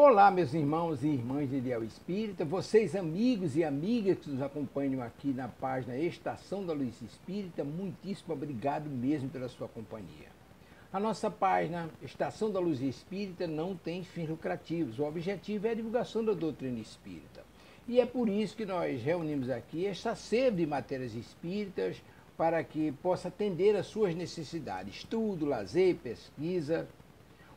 Olá, meus irmãos e irmãs de Ideal Espírita, vocês amigos e amigas que nos acompanham aqui na página Estação da Luz Espírita, muitíssimo obrigado mesmo pela sua companhia. A nossa página Estação da Luz Espírita não tem fins lucrativos, o objetivo é a divulgação da doutrina espírita. E é por isso que nós reunimos aqui esta sede de matérias espíritas para que possa atender às suas necessidades, estudo, lazer, pesquisa.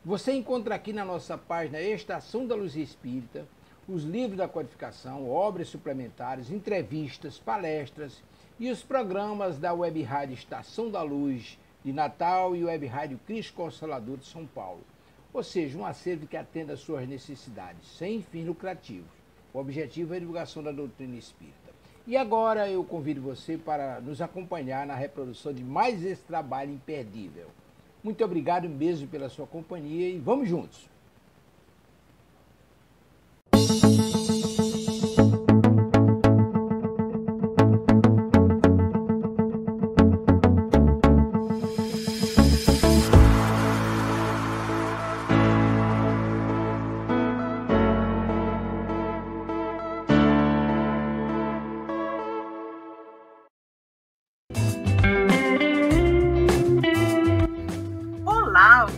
Você encontra aqui na nossa página Estação da Luz Espírita os livros da codificação, obras suplementares, entrevistas, palestras e os programas da Web Rádio Estação da Luz de Natal e Web Rádio Cristo Consolador de São Paulo. Ou seja, um acervo que atenda às suas necessidades, sem fins lucrativos. O objetivo é a divulgação da doutrina espírita. E agora eu convido você para nos acompanhar na reprodução de mais esse trabalho imperdível. Muito obrigado mesmo pela sua companhia e vamos juntos!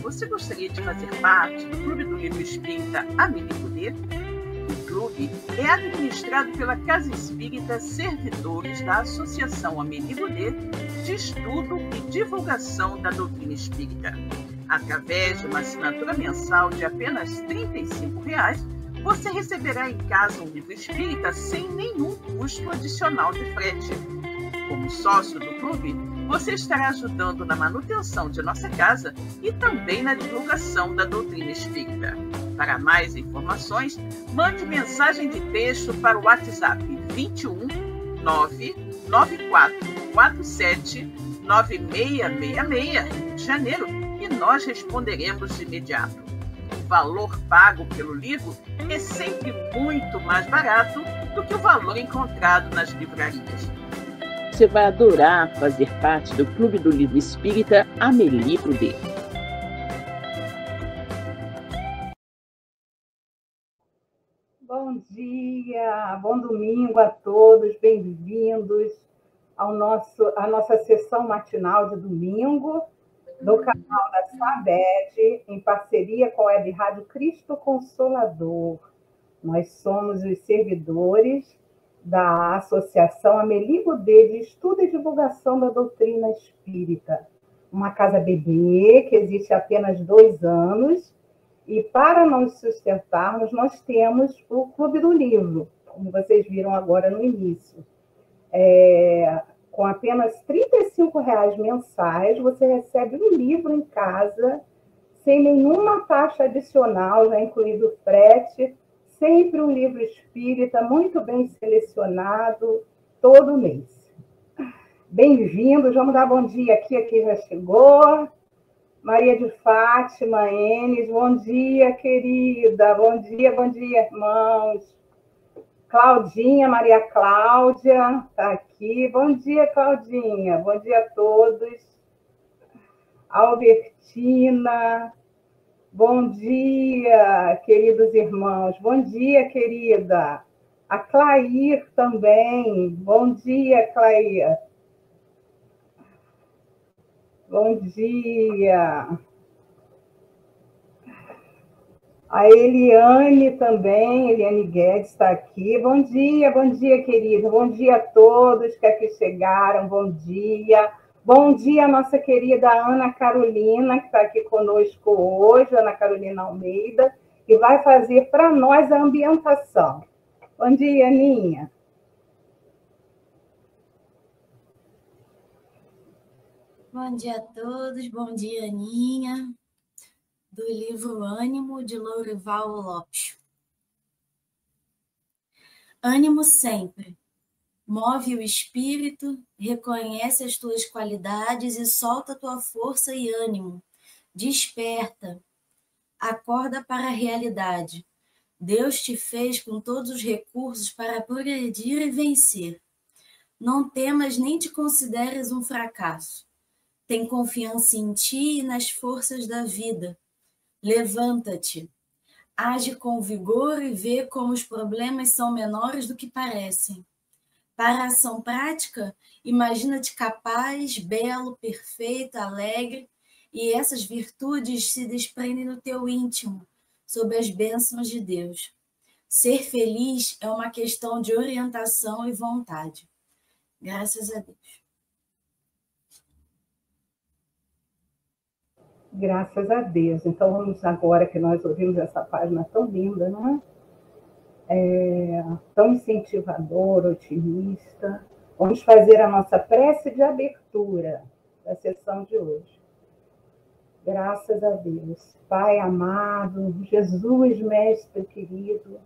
Você gostaria de fazer parte do Clube do Livro Espírita Amélie Poder? O clube é administrado pela Casa Espírita Servidores da Associação Amélie Poder de Estudo e Divulgação da Doutrina Espírita. Através de uma assinatura mensal de apenas R$ 35, você receberá em casa um livro espírita sem nenhum custo adicional de frete. Como sócio do clube, você estará ajudando na manutenção de nossa casa e também na divulgação da doutrina espírita. Para mais informações, mande mensagem de texto para o WhatsApp 21 99447 9666, Rio de Janeiro, e nós responderemos de imediato. O valor pago pelo livro é sempre muito mais barato do que o valor encontrado nas livrarias. Você vai adorar fazer parte do Clube do Livro Espírita Amélie Poder. Bom dia, bom domingo a todos, bem-vindos à nossa sessão matinal de domingo do canal da SABED, em parceria com a Web Rádio Cristo Consolador. Nós somos os servidores da Associação Amélie Poder de Estudo e Divulgação da Doutrina Espírita. Uma casa bebê que existe há apenas 2 anos, e para nos sustentarmos, nós temos o Clube do Livro, como vocês viram agora no início. Com apenas R$ 35 mensais, você recebe um livro em casa, sem nenhuma taxa adicional, já incluído frete, sempre um livro espírita muito bem selecionado, todo mês. Bem-vindos, vamos dar bom dia aqui a quem já chegou. Maria de Fátima, Enes, bom dia, querida. Bom dia, irmãos. Claudinha, Maria Cláudia, está aqui. Bom dia, Claudinha. Bom dia a todos. Albertina. Bom dia, queridos irmãos. Bom dia, querida. A Clair também. Bom dia, Clair. Bom dia. A Eliane também, Eliane Guedes está aqui. Bom dia, querida. Bom dia a todos que aqui chegaram. Bom dia. Bom dia, nossa querida Ana Carolina, que está aqui conosco hoje, Ana Carolina Almeida, que vai fazer para nós a ambientação. Bom dia, Aninha. Bom dia a todos, bom dia, Aninha, do livro Ânimo, de Lourival Lopes. Ânimo sempre. Move o espírito, reconhece as tuas qualidades e solta tua força e ânimo. Desperta. Acorda para a realidade. Deus te fez com todos os recursos para progredir e vencer. Não temas nem te consideres um fracasso. Tem confiança em ti e nas forças da vida. Levanta-te. Age com vigor e vê como os problemas são menores do que parecem. Para a ação prática, imagina-te capaz, belo, perfeito, alegre, e essas virtudes se desprendem no teu íntimo, sob as bênçãos de Deus. Ser feliz é uma questão de orientação e vontade. Graças a Deus. Graças a Deus. Então, vamos agora que nós ouvimos essa página tão linda, não é? Tão incentivadora, otimista. Vamos fazer a nossa prece de abertura da sessão de hoje. Graças a Deus. Pai amado, Jesus, Mestre querido,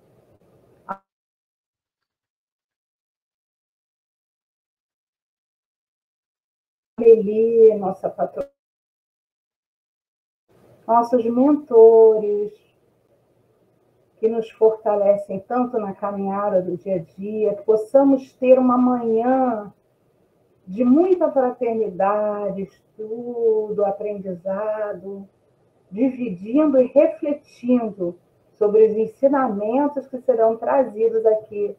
Eli, nossa patrona, nossos mentores, que nos fortalecem tanto na caminhada do dia a dia, que possamos ter uma manhã de muita fraternidade, estudo, aprendizado, dividindo e refletindo sobre os ensinamentos que serão trazidos aqui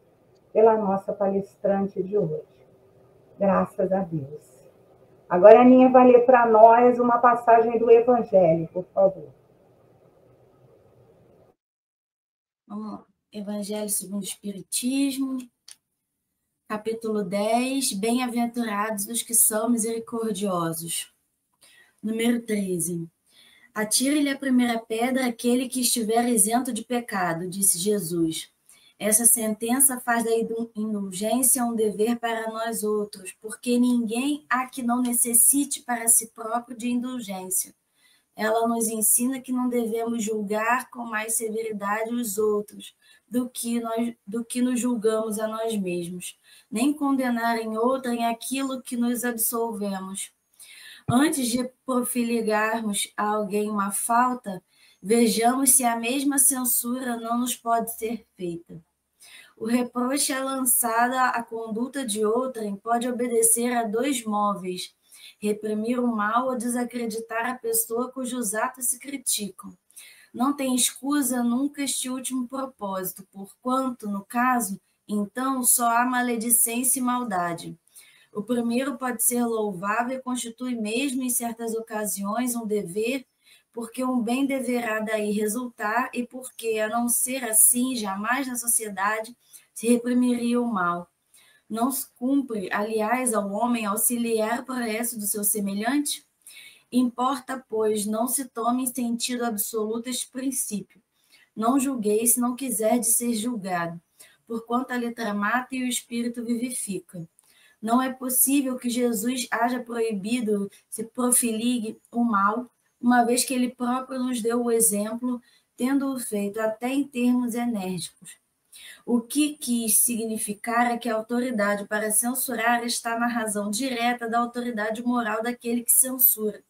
pela nossa palestrante de hoje. Graças a Deus. Agora a Aninha vai ler para nós uma passagem do Evangelho, por favor. Vamos lá. Evangelho segundo o Espiritismo, capítulo 10, Bem-aventurados os que são misericordiosos. Número 13. Atire-lhe a primeira pedra aquele que estiver isento de pecado, disse Jesus. Essa sentença faz da indulgência um dever para nós outros, porque ninguém há que não necessite para si próprio de indulgência. Ela nos ensina que não devemos julgar com mais severidade os outros do que nos julgamos a nós mesmos, nem condenar em outrem aquilo que nos absolvemos. Antes de profiligarmos a alguém uma falta, vejamos se a mesma censura não nos pode ser feita. O reproche é lançado à conduta de outrem pode obedecer a dois móveis: reprimir o mal ou desacreditar a pessoa cujos atos se criticam. Não tem escusa nunca este último propósito, porquanto, no caso, então, só há maledicência e maldade. O primeiro pode ser louvável e constitui mesmo, em certas ocasiões, um dever, porque um bem deverá daí resultar e porque, a não ser assim, jamais na sociedade se reprimiria o mal. Não se cumpre, aliás, ao homem auxiliar o progresso do seu semelhante? Importa, pois, não se tome em sentido absoluto este princípio. Não julgueis se não quiserdes ser julgado, porquanto a letra mata e o espírito vivifica. Não é possível que Jesus haja proibido se profiligue o mal, uma vez que ele próprio nos deu o exemplo, tendo-o feito até em termos enérgicos. O que quis significar é que a autoridade para censurar está na razão direta da autoridade moral daquele que censura.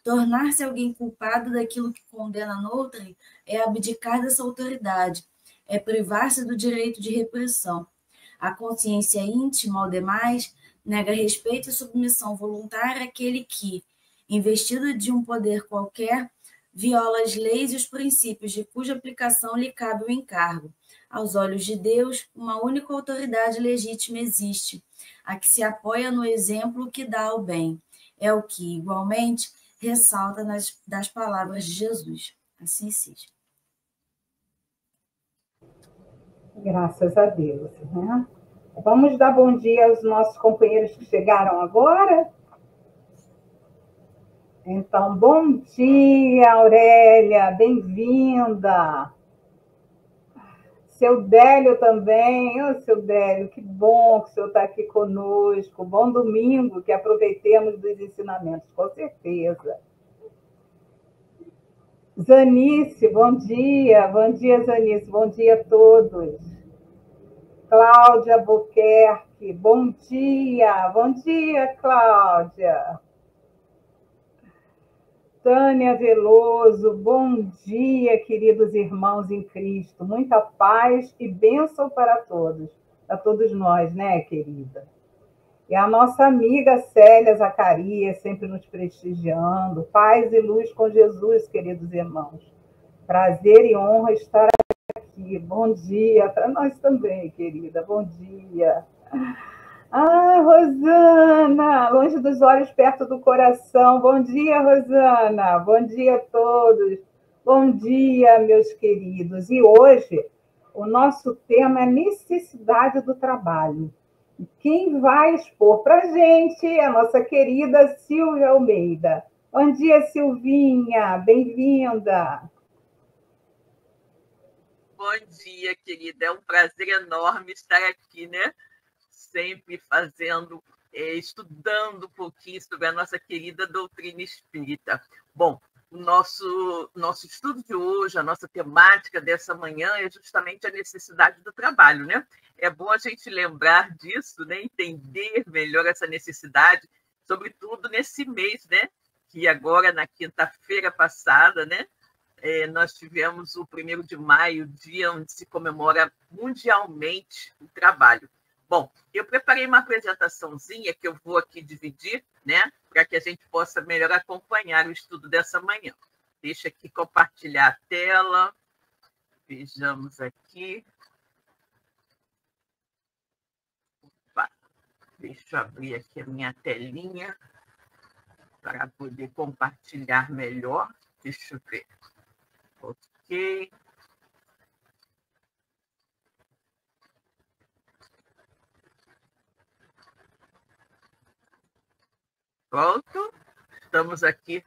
Tornar-se alguém culpado daquilo que condena noutrem é abdicar dessa autoridade, é privar-se do direito de repressão. A consciência íntima, ao demais, nega respeito e submissão voluntária àquele que, investido de um poder qualquer, viola as leis e os princípios de cuja aplicação lhe cabe o encargo. Aos olhos de Deus, uma única autoridade legítima existe, a que se apoia no exemplo que dá ao bem. É o que, igualmente, ressalta das palavras de Jesus. Assim seja. Graças a Deus, né? Vamos dar bom dia aos nossos companheiros que chegaram agora. Então, bom dia, Aurélia, bem-vinda. Seu Délio também. Ô, seu Délio, que bom que o senhor está aqui conosco. Bom domingo, que aproveitemos dos ensinamentos, com certeza. Zanice, bom dia. Bom dia, Zanice. Bom dia a todos. Cláudia Buquerque, bom dia. Bom dia, Cláudia. Tânia Veloso, bom dia, queridos irmãos em Cristo. Muita paz e bênção para todos nós, né, querida? E a nossa amiga Célia Zacarias, sempre nos prestigiando. Paz e luz com Jesus, queridos irmãos. Prazer e honra estar aqui. Bom dia para nós também, querida. Bom dia. Ah, Rosana, longe dos olhos, perto do coração. Bom dia, Rosana. Bom dia a todos. Bom dia, meus queridos. E hoje o nosso tema é necessidade do trabalho. E quem vai expor para a gente é a nossa querida Silvia Almeida. Bom dia, Silvinha. Bem-vinda. Bom dia, querida. É um prazer enorme estar aqui, né? Sempre fazendo, estudando um pouquinho sobre a nossa querida doutrina espírita. Bom, o nosso estudo de hoje, a nossa temática dessa manhã é justamente a necessidade do trabalho, né? É bom a gente lembrar disso, né? Entender melhor essa necessidade, sobretudo nesse mês, né? Que agora, na quinta-feira passada, né? Nós tivemos o 1º de maio, dia onde se comemora mundialmente o trabalho. Bom, eu preparei uma apresentaçãozinha que eu vou aqui dividir, né, para que a gente possa melhor acompanhar o estudo dessa manhã. Deixa aqui compartilhar a tela. Vejamos aqui. Opa, deixa eu abrir aqui a minha telinha para poder compartilhar melhor. Deixa eu ver. Ok. Pronto, estamos aqui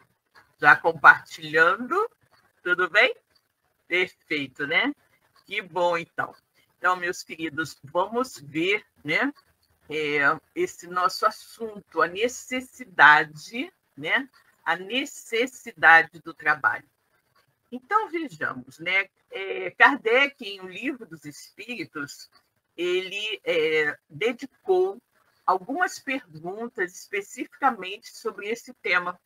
já compartilhando, tudo bem? Perfeito, né? Que bom, então. Então, meus queridos, vamos ver, né, esse nosso assunto, a necessidade, né, a necessidade do trabalho. Então, vejamos, né, Kardec, em O Livro dos Espíritos, ele dedicou algumas perguntas especificamente sobre esse tema.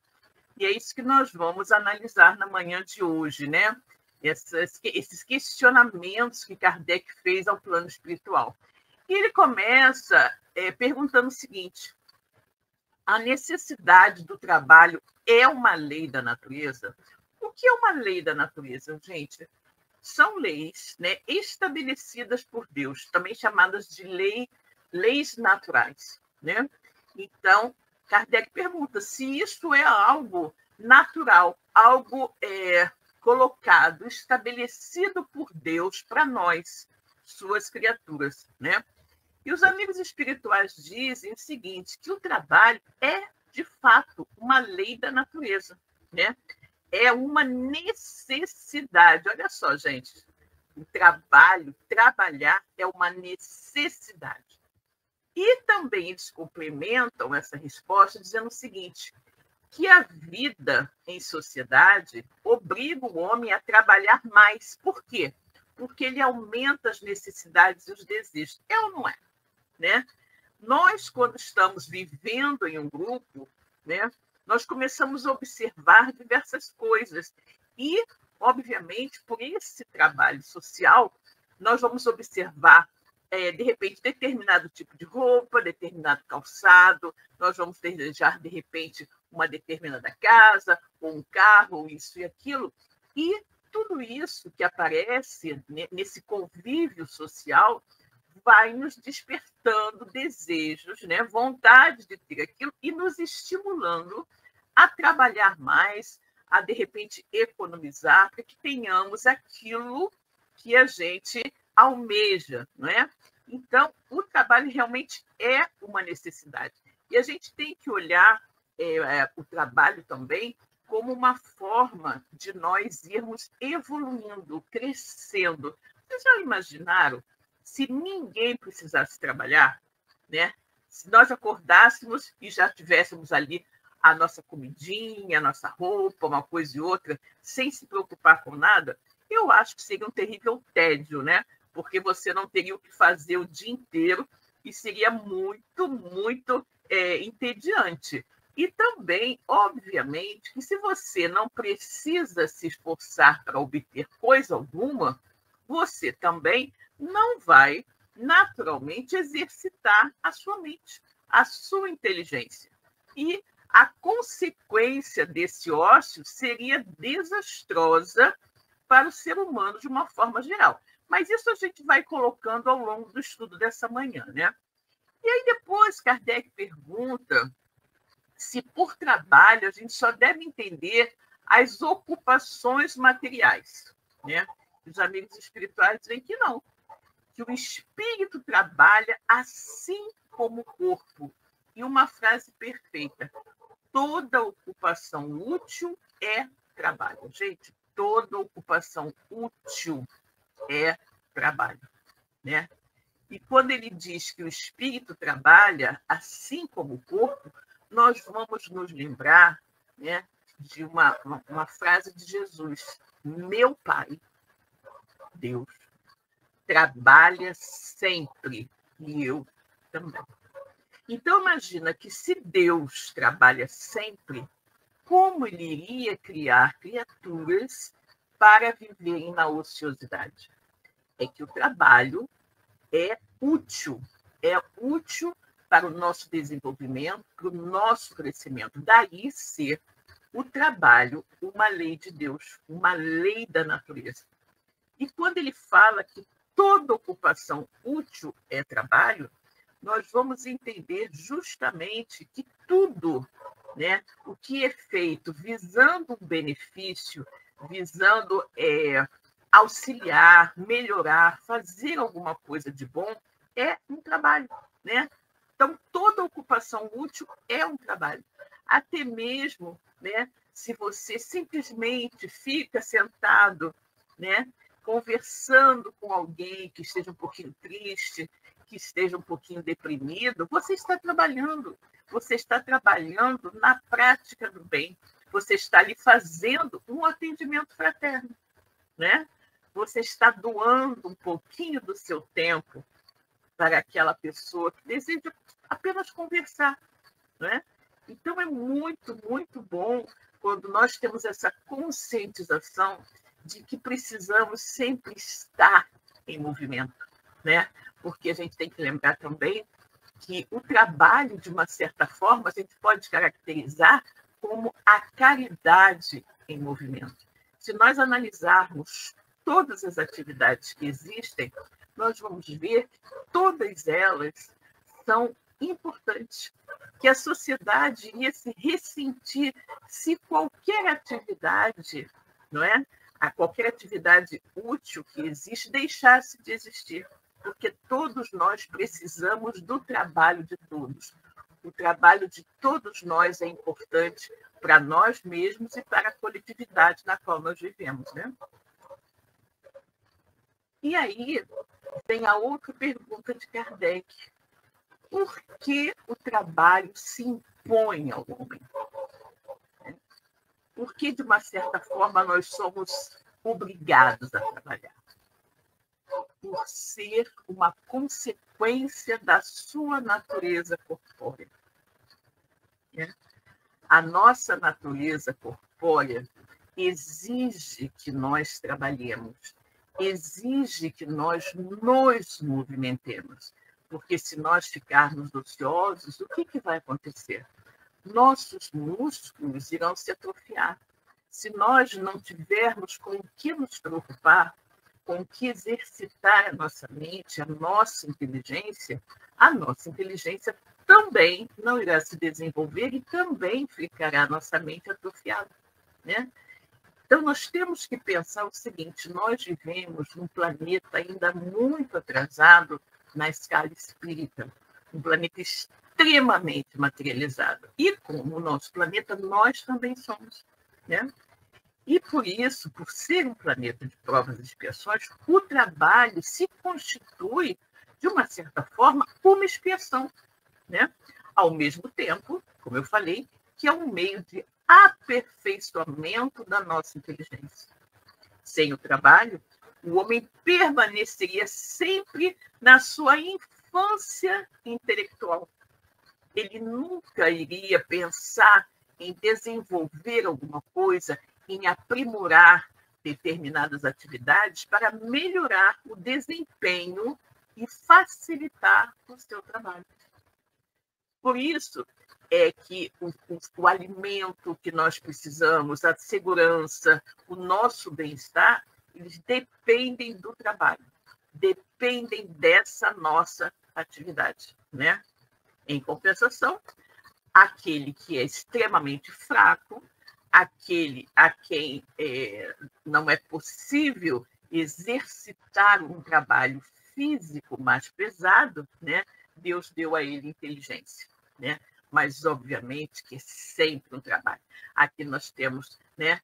E é isso que nós vamos analisar na manhã de hoje, né? Esses questionamentos que Kardec fez ao plano espiritual. E ele começa perguntando o seguinte: a necessidade do trabalho é uma lei da natureza? O que é uma lei da natureza, gente? São leis, né, estabelecidas por Deus, também chamadas de leis naturais, né? Então, Kardec pergunta se isso é algo natural, algo colocado, estabelecido por Deus para nós, suas criaturas, né? E os amigos espirituais dizem o seguinte, que o trabalho é, de fato, uma lei da natureza, né? É uma necessidade. Olha só, gente, o trabalhar é uma necessidade. E também eles complementam essa resposta dizendo o seguinte, que a vida em sociedade obriga o homem a trabalhar mais. Por quê? Porque ele aumenta as necessidades e os desejos. É ou não é? Né? Nós, quando estamos vivendo em um grupo, né, nós começamos a observar diversas coisas. E, obviamente, por esse trabalho social, nós vamos observar de repente, determinado tipo de roupa, determinado calçado, nós vamos desejar, de repente, uma determinada casa, ou um carro, ou isso e aquilo. E tudo isso que aparece nesse convívio social vai nos despertando desejos, né? Vontade de ter aquilo e nos estimulando a trabalhar mais, a, de repente, economizar, para que tenhamos aquilo que a gente almeja, não é? Então, o trabalho realmente é uma necessidade. E a gente tem que olhar o trabalho também como uma forma de nós irmos evoluindo, crescendo. Vocês já imaginaram se ninguém precisasse trabalhar, né? Se nós acordássemos e já tivéssemos ali a nossa comidinha, a nossa roupa, uma coisa e outra, sem se preocupar com nada, eu acho que seria um terrível tédio, né? Porque você não teria o que fazer o dia inteiro e seria muito, muito entediante. E também, obviamente, que se você não precisa se esforçar para obter coisa alguma, você também não vai naturalmente exercitar a sua mente, a sua inteligência. E a consequência desse ócio seria desastrosa para o ser humano de uma forma geral. Mas isso a gente vai colocando ao longo do estudo dessa manhã, né? E aí depois Kardec pergunta se por trabalho a gente só deve entender as ocupações materiais, né? Os amigos espirituais dizem que não, que o espírito trabalha assim como o corpo. E uma frase perfeita: toda ocupação útil é trabalho. Gente, toda ocupação útil é trabalho, né? E quando ele diz que o espírito trabalha assim como o corpo, nós vamos nos lembrar, né, de uma frase de Jesus: meu Pai, Deus, trabalha sempre, e eu também. Então, imagina que se Deus trabalha sempre, como ele iria criar criaturas para viverem na ociosidade? É que o trabalho é útil para o nosso desenvolvimento, para o nosso crescimento. Daí ser o trabalho uma lei de Deus, uma lei da natureza. E quando ele fala que toda ocupação útil é trabalho, nós vamos entender justamente que tudo, né, o que é feito visando um benefício, visando auxiliar, melhorar, fazer alguma coisa de bom, é um trabalho, né? Então, toda ocupação útil é um trabalho. Até mesmo, né, se você simplesmente fica sentado, né, conversando com alguém que esteja um pouquinho triste, que esteja um pouquinho deprimido, você está trabalhando. Você está trabalhando na prática do bem. Você está ali fazendo um atendimento fraterno, né? Você está doando um pouquinho do seu tempo para aquela pessoa que deseja apenas conversar, né? Então, é muito, muito bom quando nós temos essa conscientização de que precisamos sempre estar em movimento, né? Porque a gente tem que lembrar também que o trabalho, de uma certa forma, a gente pode caracterizar como a caridade em movimento. Se nós analisarmos todas as atividades que existem, nós vamos ver que todas elas são importantes, que a sociedade iria se ressentir se qualquer atividade, não é? A qualquer atividade útil que existe deixasse de existir, porque todos nós precisamos do trabalho de todos. O trabalho de todos nós é importante para nós mesmos e para a coletividade na qual nós vivemos, né? E aí vem a outra pergunta de Kardec: por que o trabalho se impõe ao homem? Por que, de uma certa forma, nós somos obrigados a trabalhar? Por ser uma consequência da sua natureza corpórea. A nossa natureza corpórea exige que nós trabalhemos, exige que nós nos movimentemos, porque se nós ficarmos ociosos, o que vai acontecer? Nossos músculos irão se atrofiar. Se nós não tivermos com o que nos preocupar, com o que exercitar a nossa mente, a nossa inteligência também não irá se desenvolver e também ficará a nossa mente atrofiada, né? Então, nós temos que pensar o seguinte: nós vivemos num planeta ainda muito atrasado na escala espírita, um planeta extremamente materializado. E como o nosso planeta, nós também somos, né? E por isso, por ser um planeta de provas e expiações, o trabalho se constitui, de uma certa forma, uma expiação, né? Ao mesmo tempo, como eu falei, que é um meio de aperfeiçoamento da nossa inteligência. Sem o trabalho, o homem permaneceria sempre na sua infância intelectual. Ele nunca iria pensar em desenvolver alguma coisa, em aprimorar determinadas atividades para melhorar o desempenho e facilitar o seu trabalho. Por isso é que o alimento que nós precisamos, a segurança, o nosso bem-estar, eles dependem do trabalho, dependem dessa nossa atividade, né? Em compensação, aquele que é extremamente fraco, aquele a quem não é possível exercitar um trabalho físico mais pesado, né? Deus deu a ele inteligência, né? Mas, obviamente, que é sempre um trabalho. Aqui nós temos, né,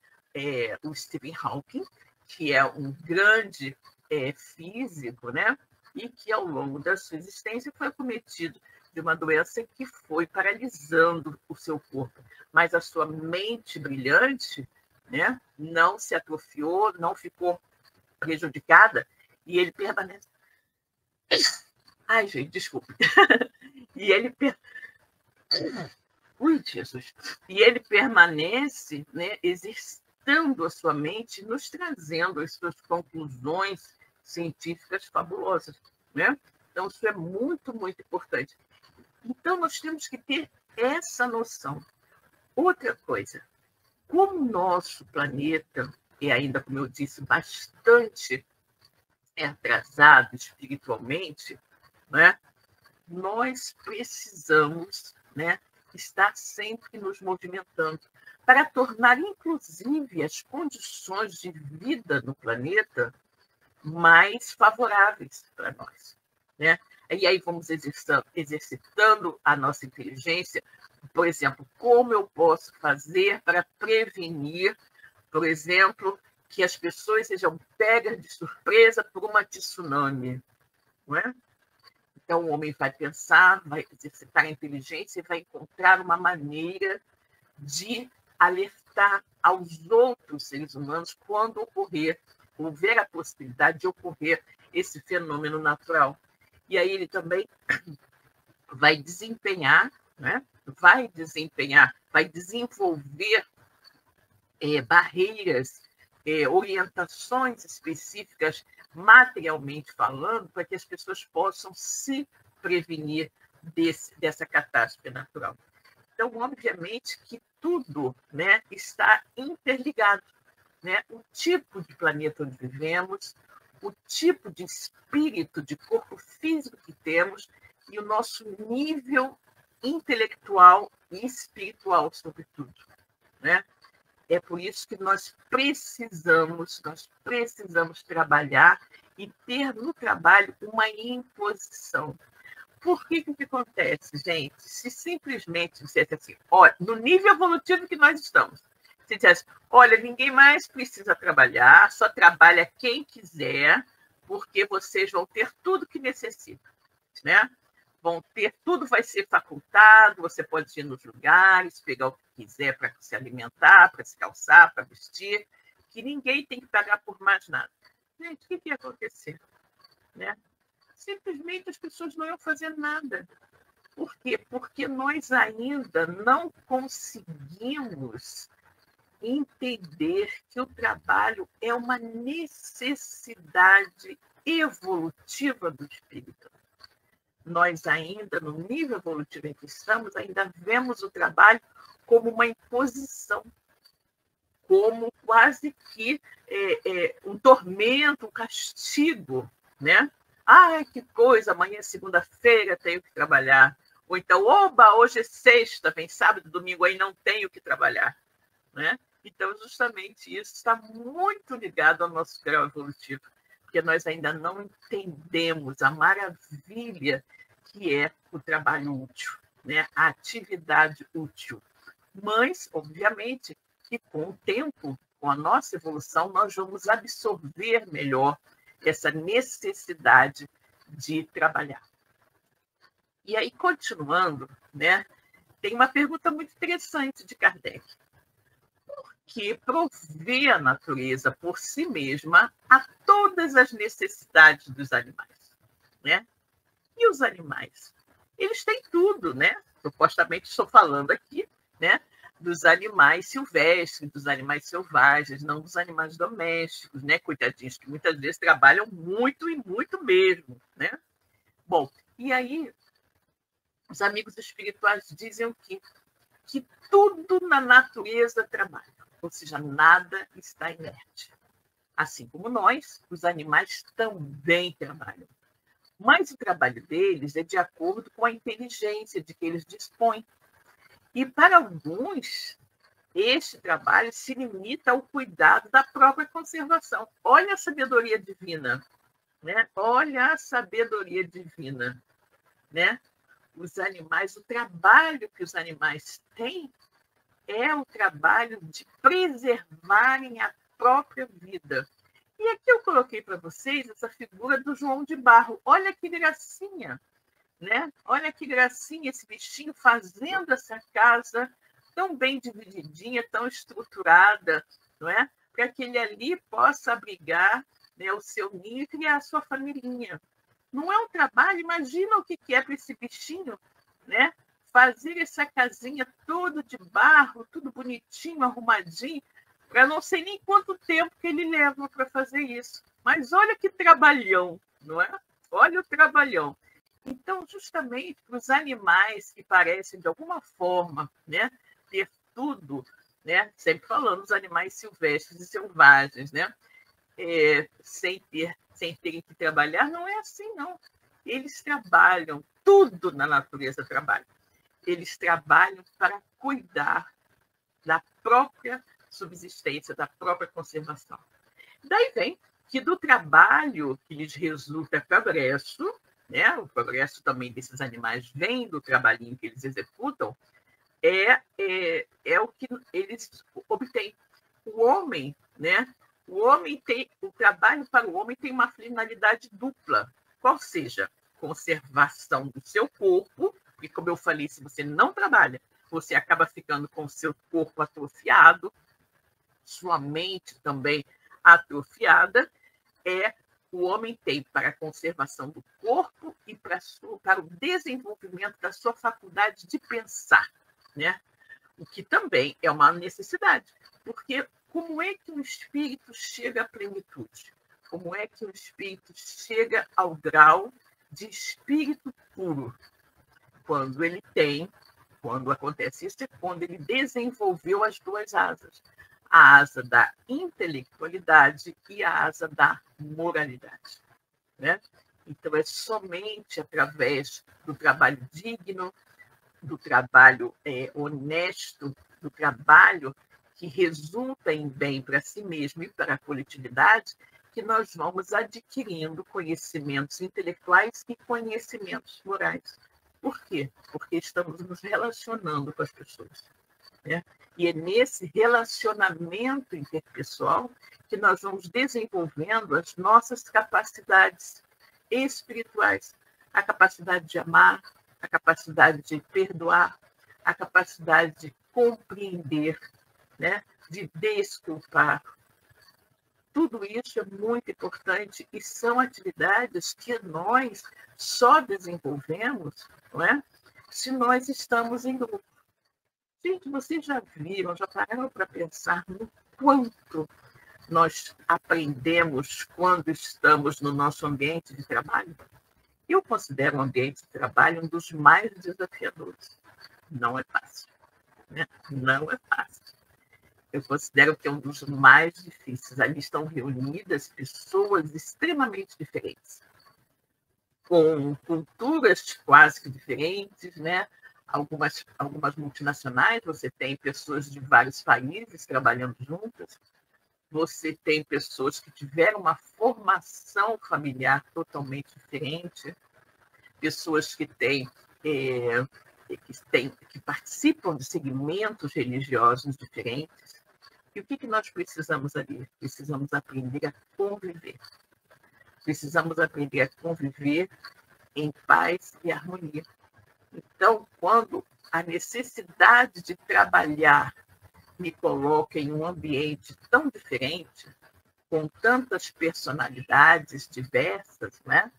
o Stephen Hawking, que é um grande físico, né? E que, ao longo da sua existência, foi acometido de uma doença que foi paralisando o seu corpo. Mas a sua mente brilhante, né, não se atrofiou, não ficou prejudicada, e ele permanece... Ai, gente, desculpe. E ele... Ui, Jesus! E ele permanece, né, exercitando a sua mente, nos trazendo as suas conclusões científicas fabulosas, né? Então, isso é muito, muito importante. Então, nós temos que ter essa noção. Outra coisa, como o nosso planeta é ainda, como eu disse, bastante atrasado espiritualmente, né? Nós precisamos, né, estar sempre nos movimentando para tornar, inclusive, as condições de vida no planeta mais favoráveis para nós, né? E aí vamos exercitando a nossa inteligência. Por exemplo, como eu posso fazer para prevenir, por exemplo, que as pessoas sejam pegas de surpresa por uma tsunami, não é? Então, o homem vai pensar, vai exercitar a inteligência e vai encontrar uma maneira de alertar aos outros seres humanos quando houver a possibilidade de ocorrer esse fenômeno natural. E aí ele também vai desempenhar, né? Vai desenvolver barreiras, orientações específicas, materialmente falando, para que as pessoas possam se prevenir dessa catástrofe natural. Então, obviamente que tudo, né, está interligado, né? O tipo de planeta onde vivemos, o tipo de espírito, de corpo físico que temos e o nosso nível intelectual e espiritual, sobretudo, né? É por isso que nós precisamos trabalhar e ter no trabalho uma imposição. Por que acontece, gente? Se simplesmente dissesse assim, olha, no nível evolutivo que nós estamos, se dissesse, olha, ninguém mais precisa trabalhar, só trabalha quem quiser, porque vocês vão ter tudo que necessitam, né? Vão ter, tudo vai ser facultado, você pode ir nos lugares, pegar o que quiser para se alimentar, para se calçar, para vestir, que ninguém tem que pagar por mais nada. Gente, o que ia acontecer? Né? Simplesmente as pessoas não iam fazer nada. Por quê? Porque nós ainda não conseguimos entender que o trabalho é uma necessidade evolutiva do espírito. Nós ainda, no nível evolutivo em que estamos, ainda vemos o trabalho como uma imposição, como quase que um tormento, um castigo, né? Ai, que coisa, amanhã é segunda-feira, tenho que trabalhar. Ou então, oba, hoje é sexta, vem sábado, domingo, aí não tenho que trabalhar, né? Então, justamente isso está muito ligado ao nosso grau evolutivo, porque nós ainda não entendemos a maravilha que é o trabalho útil, né? A atividade útil. Mas, obviamente, que com o tempo, com a nossa evolução, nós vamos absorver melhor essa necessidade de trabalhar. E aí, continuando, né, tem uma pergunta muito interessante de Kardec. Por que provê a natureza por si mesma a todas as necessidades dos animais, né? E os animais? Eles têm tudo, né? Supostamente estou falando aqui, né, dos animais silvestres, dos animais selvagens, não dos animais domésticos, né? Coitadinhos, que muitas vezes trabalham muito e muito mesmo, né? Bom, e aí os amigos espirituais dizem o quê? Que tudo na natureza trabalha, ou seja, nada está inerte. Assim como nós, os animais também trabalham. Mas o trabalho deles é de acordo com a inteligência de que eles dispõem. E para alguns, este trabalho se limita ao cuidado da própria conservação. Olha a sabedoria divina, né? Olha a sabedoria divina, né? Os animais, o trabalho que os animais têm é o trabalho de preservarem a própria vida. E aqui eu coloquei para vocês essa figura do João de Barro. Olha que gracinha, né? Olha que gracinha esse bichinho fazendo essa casa tão bem divididinha, tão estruturada, não é? Para que ele ali possa abrigar, né, o seu ninho e criar a sua família. Não é um trabalho, imagina o que é para esse bichinho, né? Fazer essa casinha toda de barro, tudo bonitinho, arrumadinho, para não sei nem quanto tempo que ele leva para fazer isso. Mas olha que trabalhão, não é? Olha o trabalhão. Então, justamente para os animais que parecem, de alguma forma, né, ter tudo, né, sempre falando os animais silvestres e selvagens, né, sem terem que trabalhar, não é assim, não. Eles trabalham, tudo na natureza trabalha. Eles trabalham para cuidar da própria subsistência, da própria conservação. Daí vem que do trabalho que lhes resulta progresso, né, o progresso também desses animais vem do trabalhinho que eles executam, é o que eles obtêm. O homem, né, o trabalho para o homem tem uma finalidade dupla, qual seja conservação do seu corpo, porque, como eu falei, se você não trabalha, você acaba ficando com o seu corpo atrofiado, sua mente também atrofiada. O homem tem para a conservação do corpo e para o desenvolvimento da sua faculdade de pensar, né? O que também é uma necessidade, porque como é que o espírito chega à plenitude? Como é que o espírito chega ao grau de espírito puro? Quando acontece isso, é quando ele desenvolveu as duas asas, a asa da intelectualidade e a asa da moralidade, né? Então, é somente através do trabalho digno, do trabalho honesto, do trabalho que resulta em bem para si mesmo e para a coletividade, que nós vamos adquirindo conhecimentos intelectuais e conhecimentos morais. Por quê? Porque estamos nos relacionando com as pessoas, né? E é nesse relacionamento interpessoal que nós vamos desenvolvendo as nossas capacidades espirituais, a capacidade de amar, a capacidade de perdoar, a capacidade de compreender, né? De desculpar. Tudo isso é muito importante e são atividades que nós só desenvolvemos, não é? Se nós estamos em grupo. Gente, vocês já viram, já pararam para pensar no quanto nós aprendemos quando estamos no nosso ambiente de trabalho? Eu considero o ambiente de trabalho um dos mais desafiadores. Não é fácil, né? Não é fácil. Eu considero que é um dos mais difíceis. Ali estão reunidas pessoas extremamente diferentes, com culturas quase que diferentes, né? Algumas multinacionais, você tem pessoas de vários países trabalhando juntas, você tem pessoas que tiveram uma formação familiar totalmente diferente, pessoas que participam de segmentos religiosos diferentes. E o que nós precisamos ali? Precisamos aprender a conviver. Precisamos aprender a conviver em paz e harmonia. Então, quando a necessidade de trabalhar me coloca em um ambiente tão diferente, com tantas personalidades diversas, né?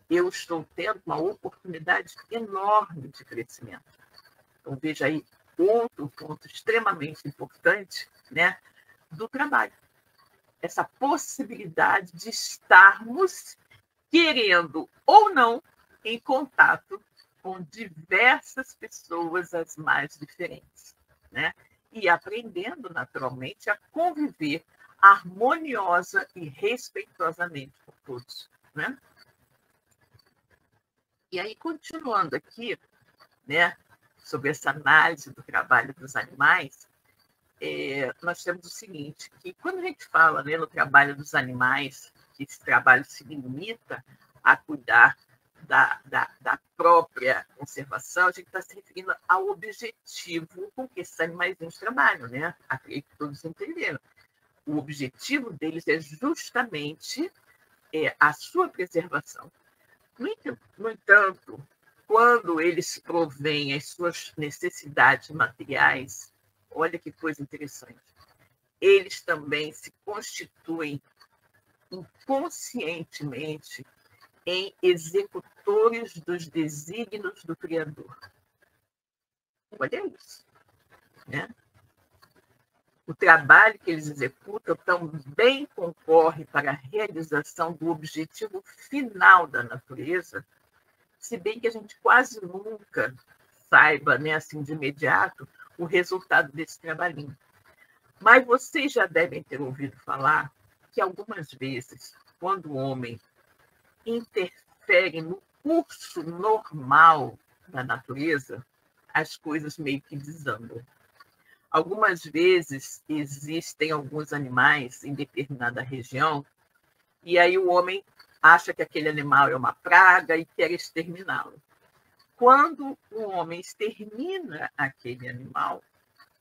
Eu estou tendo uma oportunidade enorme de crescimento. Então, veja aí outro ponto extremamente importante, né, do trabalho. Essa possibilidade de estarmos querendo ou não em contato com diversas pessoas, as mais diferentes, né? E aprendendo naturalmente a conviver harmoniosa e respeitosamente por todos, né? E aí, continuando aqui, né, sobre essa análise do trabalho dos animais, nós temos o seguinte, que quando a gente fala, né, no trabalho dos animais, que esse trabalho se limita a cuidar da própria conservação, a gente está se referindo ao objetivo com que esses animaizinhos trabalham, né? Acredito que todos entenderam. O objetivo deles é justamente a sua preservação. No entanto, quando eles provêm as suas necessidades materiais, olha que coisa interessante, eles também se constituem inconscientemente em executores dos desígnios do Criador. Olha isso, né? O trabalho que eles executam também concorre para a realização do objetivo final da natureza, se bem que a gente quase nunca saiba, né, assim, de imediato, o resultado desse trabalhinho. Mas vocês já devem ter ouvido falar que algumas vezes, quando o homem interfere no curso normal da natureza, as coisas meio que desandam. Algumas vezes existem alguns animais em determinada região e aí o homem acha que aquele animal é uma praga e quer exterminá-lo. Quando o homem extermina aquele animal,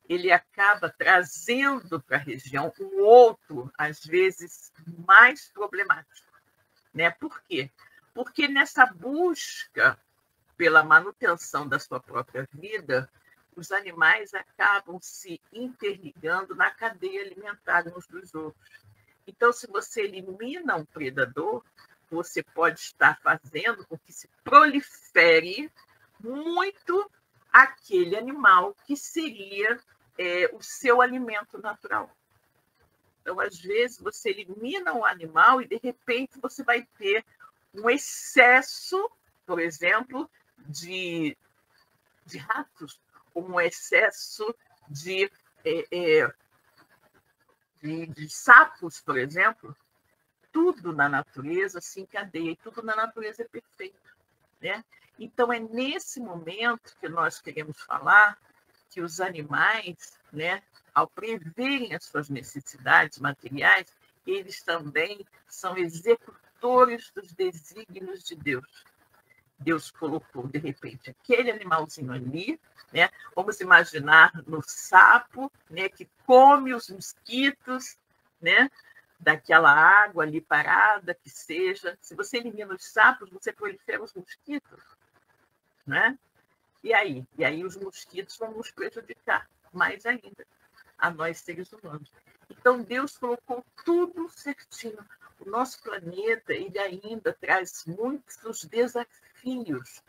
ele acaba trazendo para a região um outro, às vezes, mais problemático, né? Por quê? Porque nessa busca pela manutenção da sua própria vida, os animais acabam se interligando na cadeia alimentar uns dos outros. Então, se você elimina um predador, você pode estar fazendo com que se prolifere muito aquele animal que seria o seu alimento natural. Então, às vezes, você elimina um animal e, de repente, você vai ter um excesso, por exemplo, de ratos, um excesso de sapos, por exemplo. Tudo na natureza se encadeia, e tudo na natureza é perfeito, né? Então, é nesse momento que nós queremos falar que os animais, né, ao preverem as suas necessidades materiais, eles também são executores dos desígnios de Deus. Deus colocou, de repente, aquele animalzinho ali, né? Vamos imaginar no sapo, né, que come os mosquitos, né, daquela água ali parada, que seja. Se você elimina os sapos, você prolifera os mosquitos, né? E aí os mosquitos vão nos prejudicar mais ainda, a nós seres humanos. Então, Deus colocou tudo certinho. O nosso planeta, ele ainda traz muitos desafios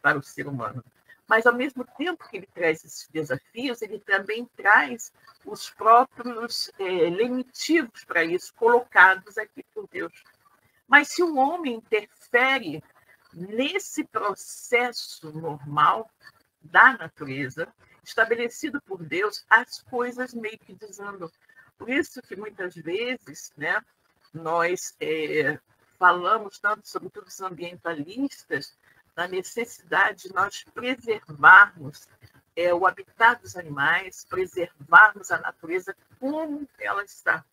para o ser humano. Mas, ao mesmo tempo que ele traz esses desafios, ele também traz os próprios limitivos para isso, colocados aqui por Deus. Mas se o homem interfere nesse processo normal da natureza, estabelecido por Deus, as coisas meio que desandam. Por isso que muitas vezes, né, nós falamos tanto, sobretudo os ambientalistas, da necessidade de nós preservarmos o habitat dos animais, preservarmos a natureza como ela está,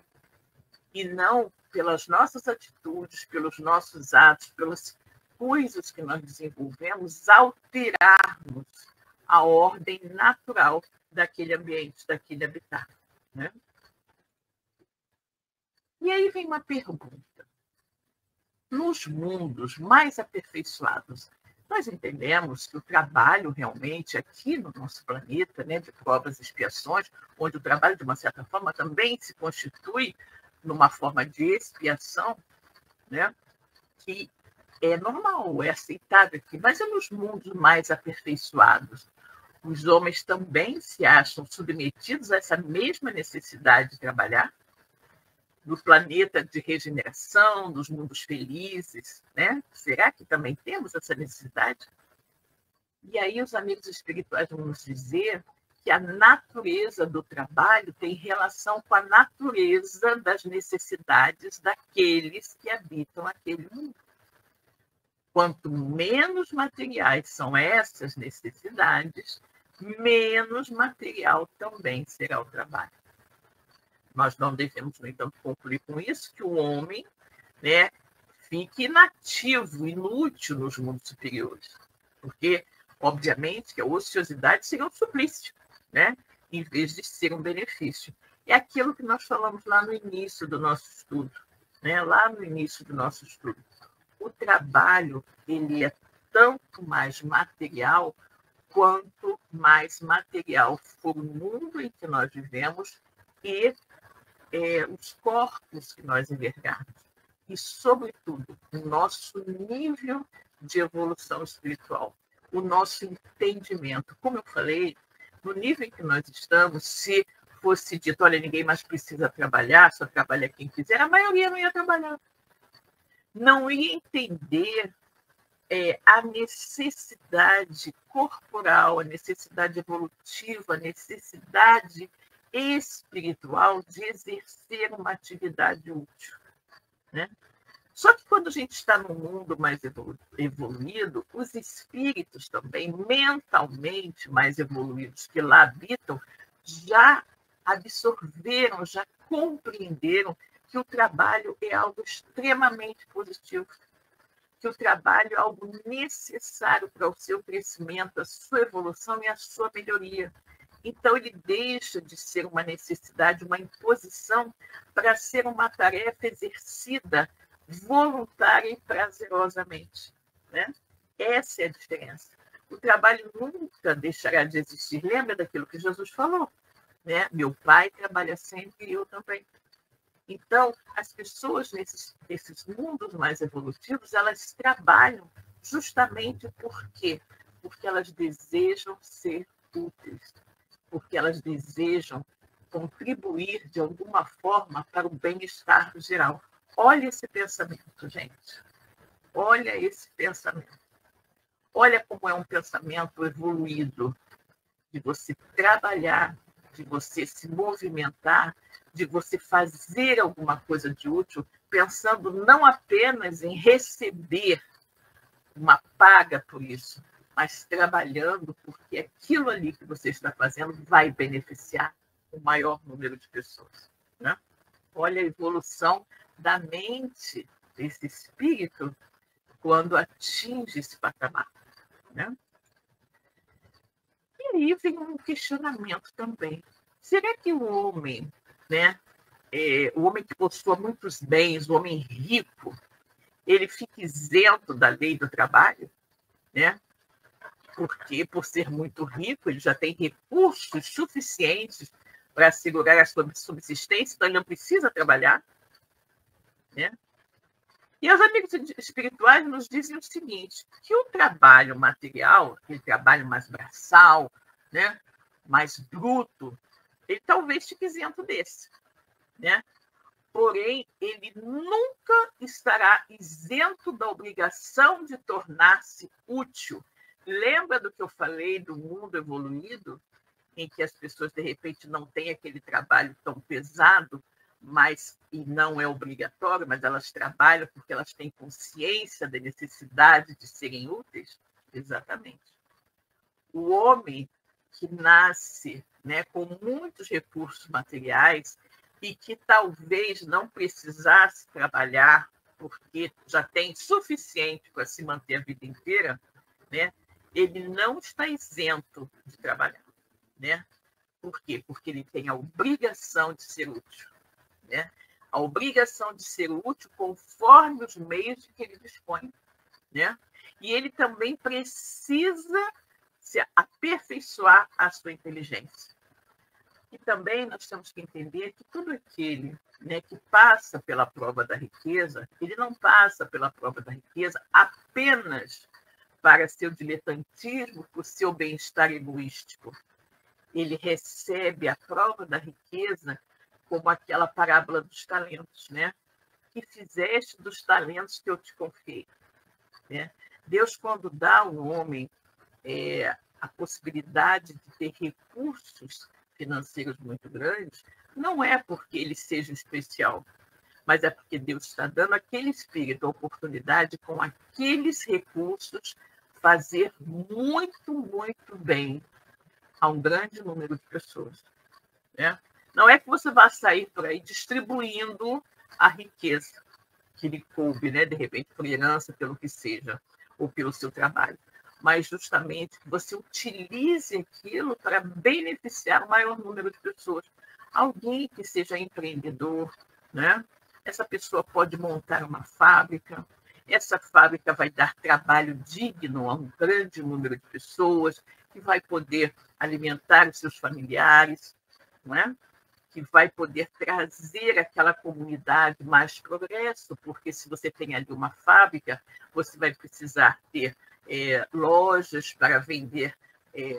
e não pelas nossas atitudes, pelos nossos atos, pelas coisas que nós desenvolvemos, alterarmos a ordem natural daquele ambiente, daquele habitat, né? E aí vem uma pergunta. Nos mundos mais aperfeiçoados, nós entendemos que o trabalho realmente aqui no nosso planeta, né, de provas e expiações, onde o trabalho, de uma certa forma, também se constitui numa forma de expiação, né, que é normal, é aceitável aqui, mas é nos mundos mais aperfeiçoados. Os homens também se acham submetidos a essa mesma necessidade de trabalhar? No planeta de regeneração, dos mundos felizes, né? Será que também temos essa necessidade? E aí os amigos espirituais vão nos dizer que a natureza do trabalho tem relação com a natureza das necessidades daqueles que habitam aquele mundo. Quanto menos materiais são essas necessidades, menos material também será o trabalho. Nós não devemos, no entanto, concluir com isso que o homem, né, fique inativo, inútil nos mundos superiores, porque, obviamente, que a ociosidade seria um suplício, né, em vez de ser um benefício. É aquilo que nós falamos lá no início do nosso estudo, né, lá no início do nosso estudo. O trabalho, ele é tanto mais material quanto mais material for o mundo em que nós vivemos e os corpos que nós envergarmos. E, sobretudo, o nosso nível de evolução espiritual, o nosso entendimento. Como eu falei, no nível em que nós estamos, se fosse dito, olha, ninguém mais precisa trabalhar, só trabalha quem quiser, a maioria não ia trabalhar. Não ia entender a necessidade corporal, a necessidade evolutiva, a necessidade espiritual de exercer uma atividade útil, né? Só que quando a gente está num mundo mais evoluído, os espíritos também, mentalmente mais evoluídos que lá habitam, já absorveram, já compreenderam que o trabalho é algo extremamente positivo, que o trabalho é algo necessário para o seu crescimento, a sua evolução e a sua melhoria. Então, ele deixa de ser uma necessidade, uma imposição, para ser uma tarefa exercida voluntária e prazerosamente, né? Essa é a diferença. O trabalho nunca deixará de existir. Lembra daquilo que Jesus falou, né? Meu pai trabalha sempre e eu também. Então, as pessoas nesses mundos mais evolutivos, elas trabalham justamente por quê? Porque elas desejam ser úteis, porque elas desejam contribuir de alguma forma para o bem-estar geral. Olha esse pensamento, gente. Olha esse pensamento. Olha como é um pensamento evoluído, de você trabalhar, de você se movimentar, de você fazer alguma coisa de útil, pensando não apenas em receber uma paga por isso, mas trabalhando porque aquilo ali que você está fazendo vai beneficiar o maior número de pessoas, né? Olha a evolução da mente desse espírito quando atinge esse patamar, né? E aí vem um questionamento também. Será que o homem, né, o homem que possua muitos bens, o homem rico, ele fica isento da lei do trabalho, né? Porque, por ser muito rico, ele já tem recursos suficientes para assegurar a sua subsistência, então ele não precisa trabalhar, né? E os amigos espirituais nos dizem o seguinte, que o trabalho material, aquele trabalho mais braçal, né, mais bruto, ele talvez fique isento desse, né? Porém, ele nunca estará isento da obrigação de tornar-se útil. Lembra do que eu falei do mundo evoluído, em que as pessoas, de repente, não têm aquele trabalho tão pesado, e não é obrigatório, mas elas trabalham porque elas têm consciência da necessidade de serem úteis? Exatamente. O homem que nasce, né, com muitos recursos materiais e que talvez não precisasse trabalhar porque já tem suficiente para se manter a vida inteira, né, ele não está isento de trabalhar, né? Por quê? Porque ele tem a obrigação de ser útil, né? A obrigação de ser útil conforme os meios de que ele dispõe, né? E ele também precisa se aperfeiçoar a sua inteligência. E também nós temos que entender que tudo aquele, né, que passa pela prova da riqueza, ele não passa pela prova da riqueza apenas para seu diletantismo, para o seu bem-estar egoístico. Ele recebe a prova da riqueza como aquela parábola dos talentos, né? Que fizeste dos talentos que eu te confiei, né? Deus, quando dá ao homem a possibilidade de ter recursos financeiros muito grandes, não é porque ele seja especial, mas é porque Deus está dando àquele espírito a oportunidade, com aqueles recursos, fazer muito, muito bem a um grande número de pessoas. Né? Não é que você vá sair por aí distribuindo a riqueza que lhe coube, né? De repente, por herança, pelo que seja, ou pelo seu trabalho, mas justamente que você utilize aquilo para beneficiar o maior número de pessoas. Alguém que seja empreendedor, né? Essa pessoa pode montar uma fábrica, essa fábrica vai dar trabalho digno a um grande número de pessoas, que vai poder alimentar os seus familiares, não é? Que vai poder trazer àquela comunidade mais progresso, porque se você tem ali uma fábrica, você vai precisar ter lojas para vender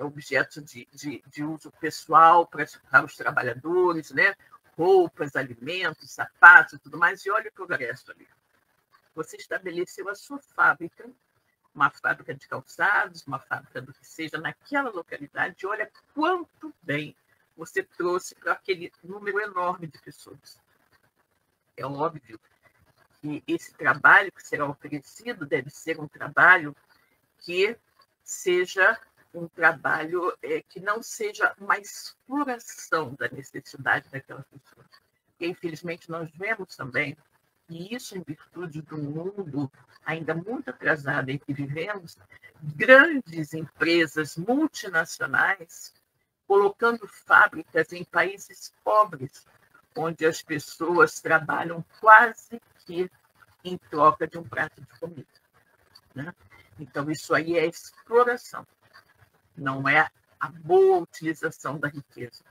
objetos de uso pessoal para os trabalhadores, né? Roupas, alimentos, sapatos e tudo mais, e olha o progresso ali. Você estabeleceu a sua fábrica, uma fábrica de calçados, uma fábrica do que seja, naquela localidade, e olha quanto bem você trouxe para aquele número enorme de pessoas. É óbvio que esse trabalho que será oferecido deve ser um trabalho que seja um trabalho que não seja uma exploração da necessidade daquelas pessoas. E, infelizmente, nós vemos também, e isso em virtude do mundo ainda muito atrasado em que vivemos, grandes empresas multinacionais colocando fábricas em países pobres, onde as pessoas trabalham quase que em troca de um prato de comida. Né? Então, isso aí é exploração, não é a boa utilização da riqueza.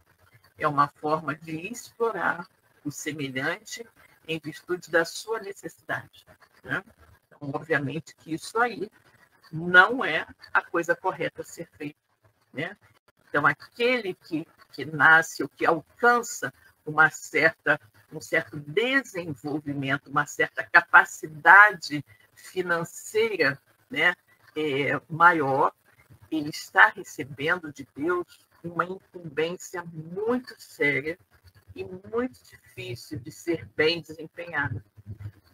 É uma forma de explorar o semelhante em virtude da sua necessidade. Né? Então, obviamente que isso aí não é a coisa correta a ser feita. Né? Então, aquele que nasce, ou que alcança um certo desenvolvimento, uma certa capacidade financeira, né, maior, ele está recebendo de Deus uma incumbência muito séria e muito difícil de ser bem desempenhada,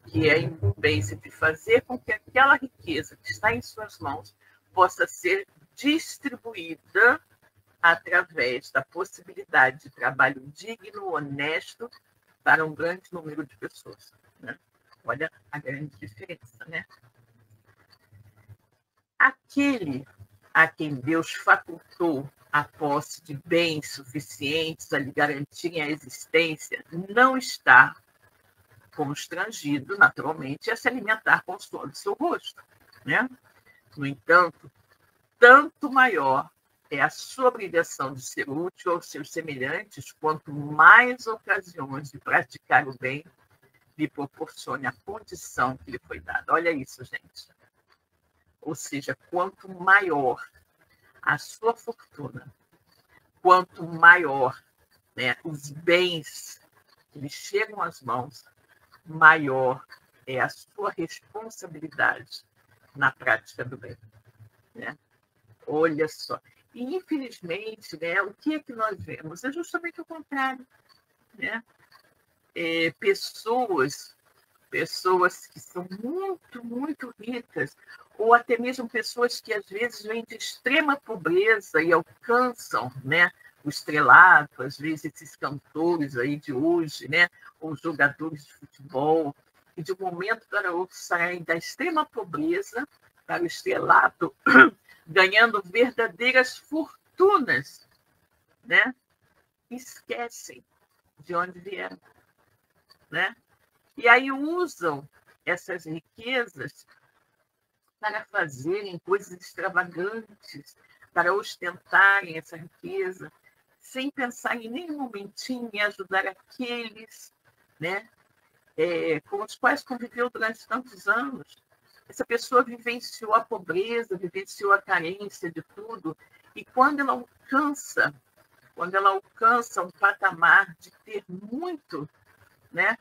que é a incumbência de fazer com que aquela riqueza que está em suas mãos possa ser distribuída através da possibilidade de trabalho digno, honesto, para um grande número de pessoas. Né? Olha a grande diferença. Né? Aquele a quem Deus facultou a posse de bens suficientes a lhe garantirem a existência não está constrangido, naturalmente, a se alimentar com o suor do seu rosto. Né? No entanto, tanto maior é a sua obrigação de ser útil aos seus semelhantes, quanto mais ocasiões de praticar o bem lhe proporcione a condição que lhe foi dada. Olha isso, gente. Ou seja, quanto maior a sua fortuna, quanto maior, né, os bens que lhe chegam às mãos, maior é a sua responsabilidade na prática do bem. Né? Olha só. E, infelizmente, né, o que é que nós vemos? É justamente o contrário. Né? Pessoas que são muito, muito ricas, ou até mesmo pessoas que, às vezes, vêm de extrema pobreza e alcançam, né, o estrelato, às vezes, esses cantores aí de hoje, né, ou jogadores de futebol, que, de um momento para outro, saem da extrema pobreza para o estrelato, ganhando verdadeiras fortunas, né? Esquecem de onde vieram, né? E aí usam essas riquezas para fazerem coisas extravagantes, para ostentarem essa riqueza, sem pensar em nenhum momentinho em ajudar aqueles, né, com os quais conviveu durante tantos anos. Essa pessoa vivenciou a pobreza, vivenciou a carência de tudo, e quando ela alcança um patamar de ter muito, né,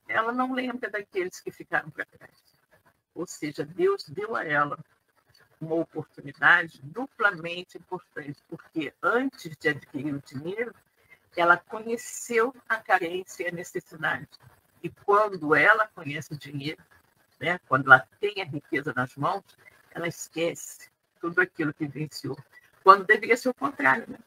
ela não lembra daqueles que ficaram para trás. Ou seja, Deus deu a ela uma oportunidade duplamente importante, porque antes de adquirir o dinheiro, ela conheceu a carência e a necessidade. E quando ela conhece o dinheiro, né, quando ela tem a riqueza nas mãos, ela esquece tudo aquilo que venceu. Quando deveria ser o contrário, né?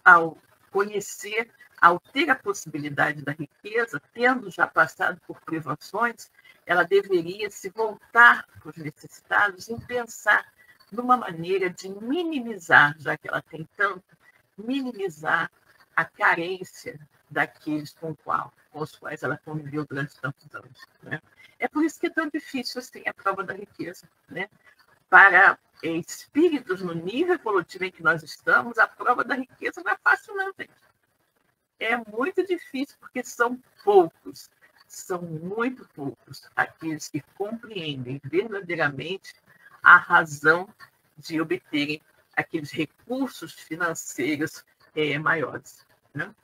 Ao conhecer, ao ter a possibilidade da riqueza, tendo já passado por privações, ela deveria se voltar para os necessitados e pensar numa maneira de minimizar, já que ela tem tanto, minimizar a carência daqueles com os quais ela conviveu durante tantos anos. Né? É por isso que é tão difícil assim, a prova da riqueza. Né? Para espíritos no nível evolutivo em que nós estamos, a prova da riqueza não é fácil, não, gente. É muito difícil, porque são poucos, são muito poucos aqueles que compreendem verdadeiramente a razão de obterem aqueles recursos financeiros maiores. Né?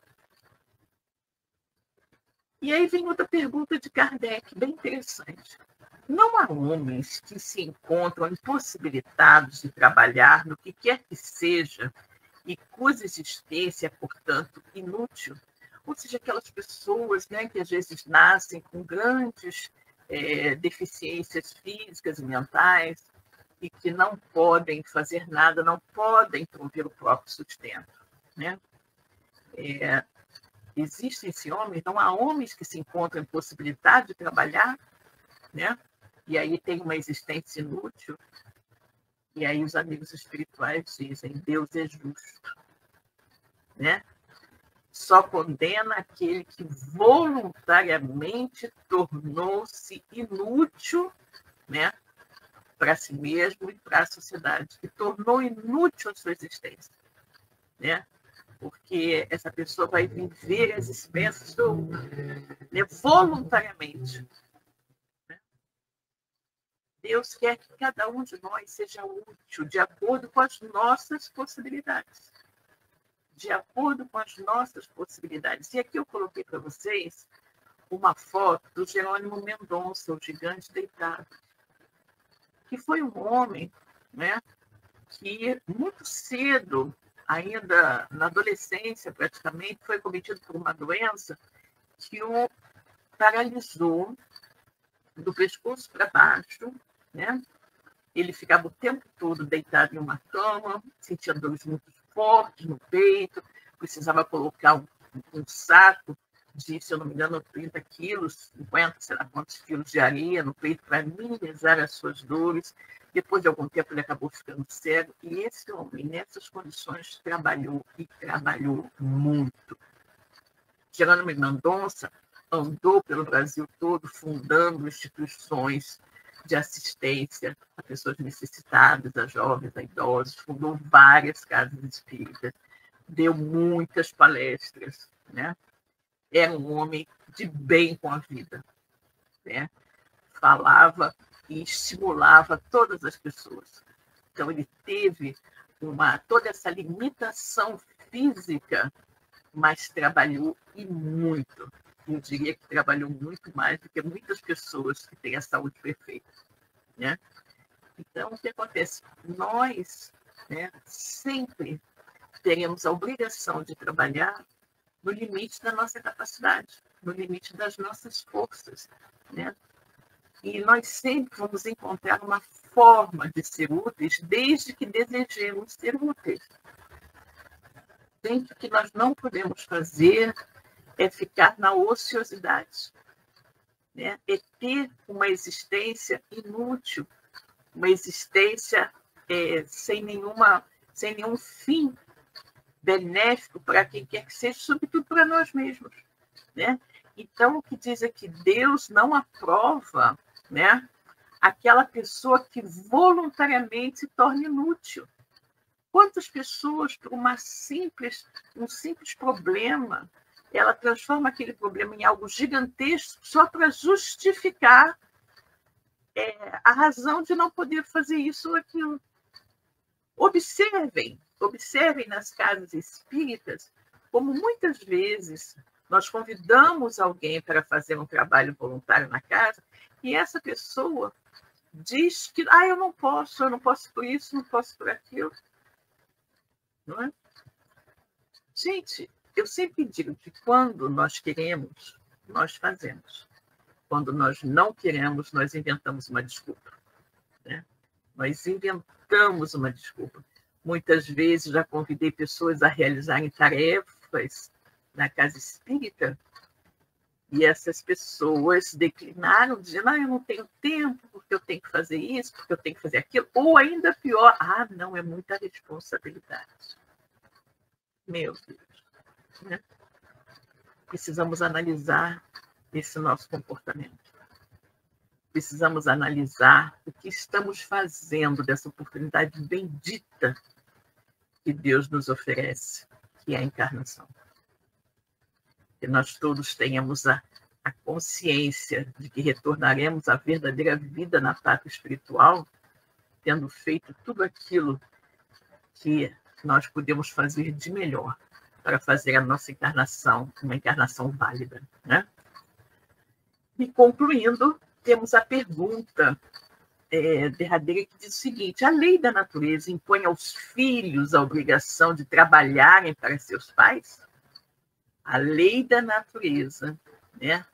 E aí vem outra pergunta de Kardec, bem interessante. Não há homens que se encontram impossibilitados de trabalhar no que quer que seja e cuja existência é, portanto, inútil? Ou seja, aquelas pessoas, né, que às vezes nascem com grandes deficiências físicas e mentais e que não podem fazer nada, não podem prover o próprio sustento. Né? Existem-se homens, não há homens que se encontram impossibilitados de trabalhar, né? E aí tem uma existência inútil. E aí os amigos espirituais dizem, Deus é justo. Né? Só condena aquele que voluntariamente tornou-se inútil, né? Para si mesmo e para a sociedade, que tornou inútil a sua existência. Né? Porque essa pessoa vai viver as expensas do outro, né? Voluntariamente. Deus quer que cada um de nós seja útil de acordo com as nossas possibilidades. De acordo com as nossas possibilidades. E aqui eu coloquei para vocês uma foto do Jerônimo Mendonça, o gigante deitado, que foi um homem, né, que muito cedo, ainda na adolescência praticamente, foi cometido por uma doença que o paralisou do pescoço para baixo, né? Ele ficava o tempo todo deitado em uma cama, sentia dores muito fortes no peito, precisava colocar um saco de, se eu não me engano, 30 quilos, 50, sei lá quantos quilos de areia no peito para minimizar as suas dores. Depois de algum tempo ele acabou ficando cego, e esse homem, nessas condições, trabalhou e trabalhou muito. Jerônimo Mendonça andou pelo Brasil todo fundando instituições de assistência a pessoas necessitadas, a jovens, a idosos, fundou várias casas espíritas, deu muitas palestras, né? Era um homem de bem com a vida, né? Falava e estimulava todas as pessoas. Então, ele teve toda essa limitação física, mas trabalhou e muito. Eu diria que trabalhou muito mais do que muitas pessoas que têm a saúde perfeita. Né? Então, o que acontece? Nós, né, sempre teremos a obrigação de trabalhar no limite da nossa capacidade, no limite das nossas forças. Né? E nós sempre vamos encontrar uma forma de ser úteis, desde que desejemos ser úteis. Sempre que nós não podemos fazer é ficar na ociosidade, né? É ter uma existência inútil, uma existência sem nenhum fim benéfico para quem quer que seja, sobretudo para nós mesmos. Né? Então, o que diz é que Deus não aprova, né, aquela pessoa que voluntariamente se torna inútil. Quantas pessoas, por um simples problema, ela transforma aquele problema em algo gigantesco só para justificar a razão de não poder fazer isso ou aquilo. Observem nas casas espíritas como muitas vezes nós convidamos alguém para fazer um trabalho voluntário na casa e essa pessoa diz que eu não posso por isso, não posso por aquilo. Não é? Gente, eu sempre digo que quando nós queremos, nós fazemos. Quando nós não queremos, nós inventamos uma desculpa. Né? Nós inventamos uma desculpa. Muitas vezes já convidei pessoas a realizarem tarefas na casa espírita e essas pessoas declinaram, dizendo: eu não tenho tempo, porque eu tenho que fazer isso, porque eu tenho que fazer aquilo. Ou ainda pior, não, é muita responsabilidade. Meu Deus. Né? Precisamos analisar esse nosso comportamento. Precisamos analisar o que estamos fazendo dessa oportunidade bendita que Deus nos oferece, que é a encarnação. Que nós todos tenhamos a consciência de que retornaremos à verdadeira vida na pátria espiritual, tendo feito tudo aquilo que nós podemos fazer de melhor para fazer a nossa encarnação uma encarnação válida. Né? E concluindo, temos a pergunta derradeira que diz o seguinte: a lei da natureza impõe aos filhos a obrigação de trabalharem para seus pais? A lei da natureza, né?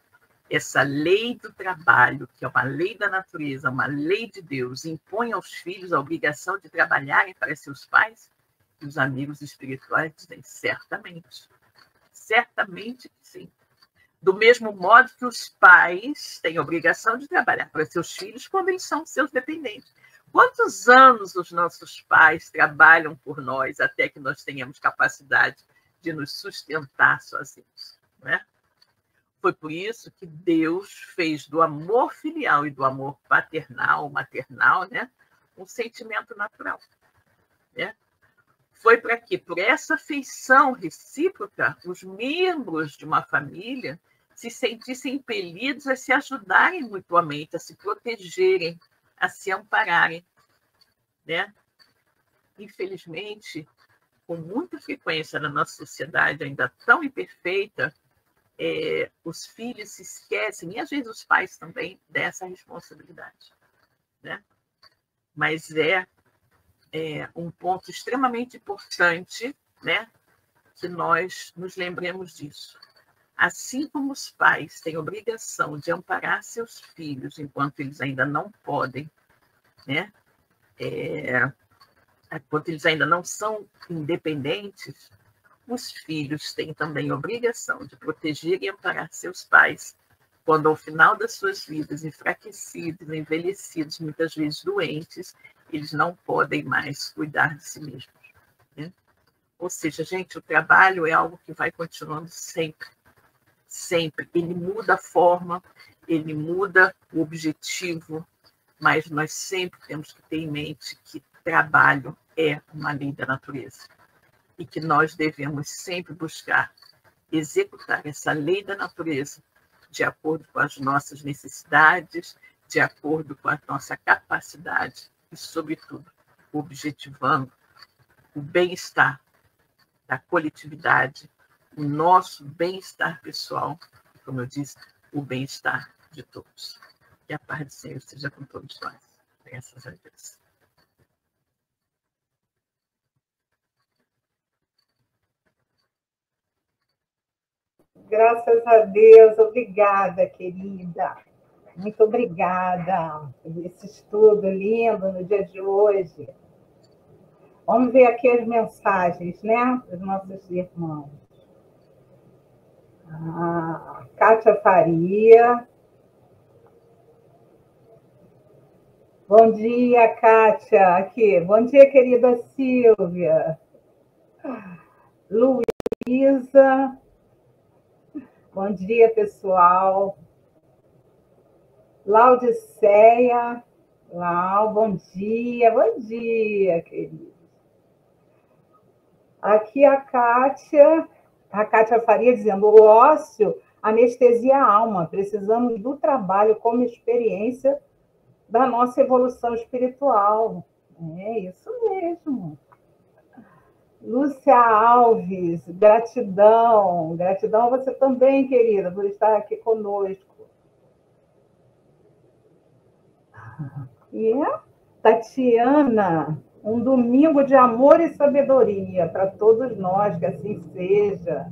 Essa lei do trabalho, que é uma lei da natureza, uma lei de Deus, impõe aos filhos a obrigação de trabalharem para seus pais? E os amigos espirituais dizem: certamente. Certamente que sim. Do mesmo modo que os pais têm a obrigação de trabalhar para seus filhos quando eles são seus dependentes. Quantos anos os nossos pais trabalham por nós até que nós tenhamos capacidade de nos sustentar sozinhos? Né? Foi por isso que Deus fez do amor filial e do amor paternal, maternal, né, um sentimento natural. Né? Foi para que, por essa afeição recíproca, os membros de uma família se sentissem impelidos a se ajudarem mutuamente, a se protegerem, a se ampararem. Né? Infelizmente, com muita frequência na nossa sociedade ainda tão imperfeita, os filhos se esquecem, e às vezes os pais também, dessa responsabilidade. Né? Mas é um ponto extremamente importante, né, que nós nos lembremos disso. Assim como os pais têm obrigação de amparar seus filhos enquanto eles ainda não podem, né, enquanto eles ainda não são independentes, os filhos têm também a obrigação de proteger e amparar seus pais quando, ao final das suas vidas, enfraquecidos, envelhecidos, muitas vezes doentes, eles não podem mais cuidar de si mesmos. Né? Ou seja, gente, o trabalho é algo que vai continuando sempre. Sempre. Ele muda a forma, ele muda o objetivo, mas nós sempre temos que ter em mente que trabalho é uma lei da natureza e que nós devemos sempre buscar executar essa lei da natureza de acordo com as nossas necessidades, de acordo com a nossa capacidade e, sobretudo, objetivando o bem-estar da coletividade, o nosso bem-estar pessoal, como eu disse, o bem-estar de todos. Que a paz do Senhor esteja com todos nós. Graças a Deus. Graças a Deus. Obrigada, querida. Muito obrigada por esse estudo lindo no dia de hoje. Vamos ver aqui as mensagens, né, dos nossos irmãos. Kátia Faria. Bom dia, Kátia. Aqui. Bom dia, querida Silvia. Luísa. Bom dia, pessoal. Laudiceia. Lau, bom dia, queridos. Aqui a Kátia Faria dizendo: o ócio anestesia a alma, precisamos do trabalho como experiência da nossa evolução espiritual. É isso mesmo. Lúcia Alves, gratidão. Gratidão a você também, querida, por estar aqui conosco. E Tatiana, um domingo de amor e sabedoria para todos nós, que assim seja.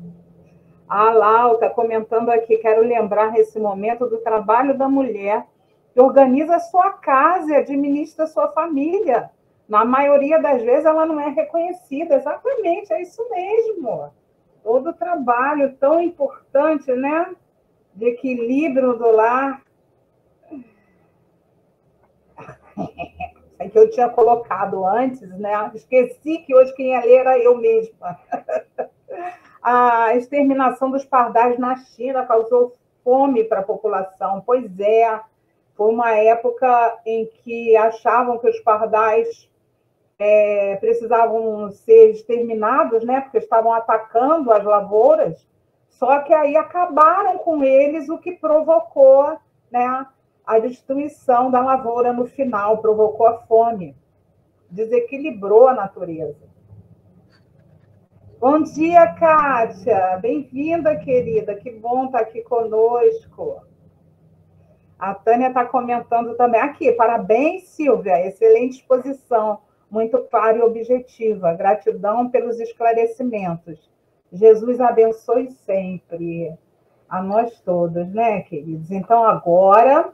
A Lauta comentando aqui, quero lembrar nesse momento do trabalho da mulher que organiza a sua casa e administra a sua família. Na maioria das vezes ela não é reconhecida. Exatamente, é isso mesmo. Todo o trabalho tão importante, né? De equilíbrio do lar. É que eu tinha colocado antes, né? Esqueci que hoje quem ia ler era eu mesma. A exterminação dos pardais na China causou fome para a população. Pois é, foi uma época em que achavam que os pardais precisavam ser exterminados, né? Porque estavam atacando as lavouras. Só que aí acabaram com eles, o que provocou, né, a destruição da lavoura no final, provocou a fome, desequilibrou a natureza. Bom dia, Kátia. Bem-vinda, querida. Que bom estar aqui conosco. A Tânia está comentando também. Aqui, parabéns, Silvia. Excelente exposição. Muito clara e objetiva. Gratidão pelos esclarecimentos. Jesus abençoe sempre. A nós todos, né, queridos? Então, agora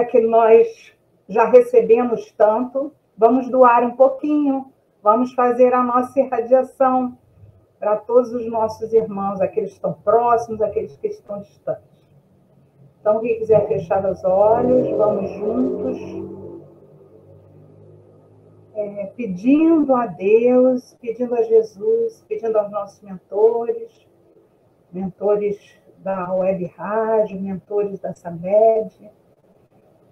que nós já recebemos tanto, vamos doar um pouquinho. Vamos fazer a nossa irradiação para todos os nossos irmãos, aqueles que estão próximos, aqueles que estão distantes. Então, quem quiser fechar os olhos, vamos juntos, pedindo a Deus, pedindo a Jesus, pedindo aos nossos mentores da Web Rádio, mentores da SABED,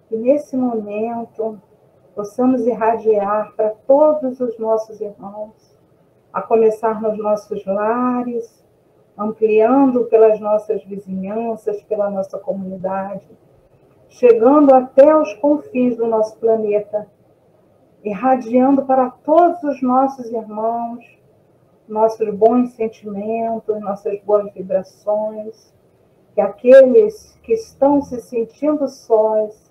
que nesse momento possamos irradiar para todos os nossos irmãos, a começar nos nossos lares, ampliando pelas nossas vizinhanças, pela nossa comunidade, chegando até os confins do nosso planeta, irradiando para todos os nossos irmãos, nossos bons sentimentos, nossas boas vibrações, que aqueles que estão se sentindo sós,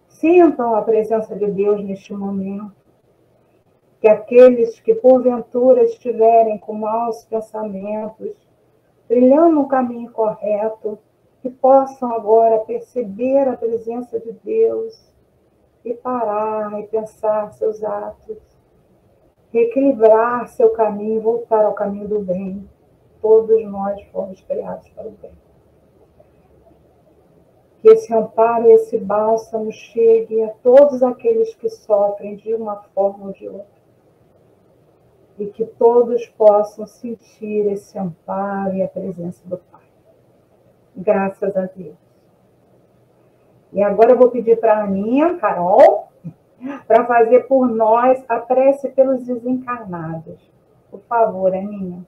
sintam a presença de Deus neste momento, que aqueles que porventura estiverem com maus pensamentos, trilhando o caminho correto, que possam agora perceber a presença de Deus e parar e pensar seus atos, reequilibrar seu caminho, voltar ao caminho do bem. Todos nós fomos criados para o bem. Que esse amparo e esse bálsamo chegue a todos aqueles que sofrem de uma forma ou de outra. E que todos possam sentir esse amparo e a presença do Pai. Graças a Deus. E agora eu vou pedir para a Aninha, Carol, para fazer por nós a prece pelos desencarnados. Por favor, Aninha.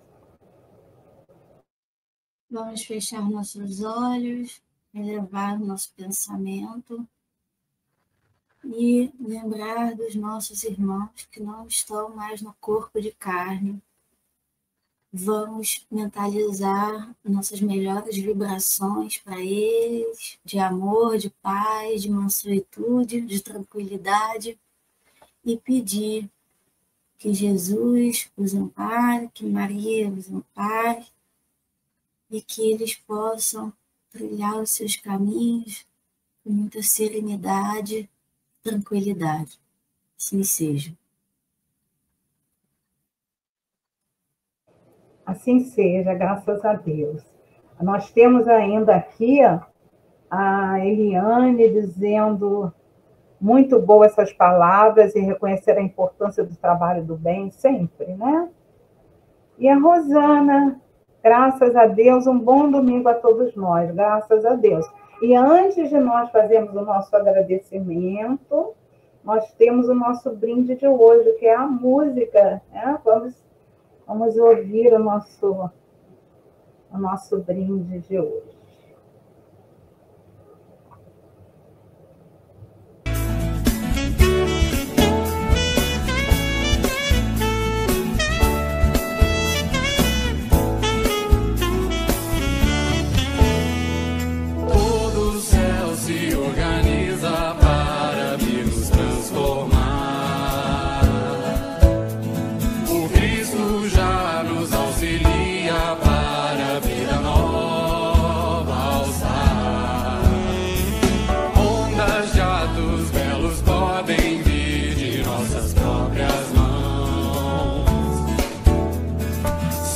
Vamos fechar nossos olhos, elevar nosso pensamento e lembrar dos nossos irmãos que não estão mais no corpo de carne. Vamos mentalizar nossas melhores vibrações para eles, de amor, de paz, de mansuetude, de tranquilidade, e pedir que Jesus os ampare, que Maria os ampare, e que eles possam trilhar os seus caminhos com muita serenidade, tranquilidade. Assim seja. Assim seja, graças a Deus. Nós temos ainda aqui a Eliane dizendo muito boas essas palavras e reconhecer a importância do trabalho do bem sempre, né? E a Rosana, graças a Deus, um bom domingo a todos nós, graças a Deus. E antes de nós fazermos o nosso agradecimento, nós temos o nosso brinde de hoje, que é a música, né? Vamos ouvir o nosso brinde de hoje. Todo o céu se organiza para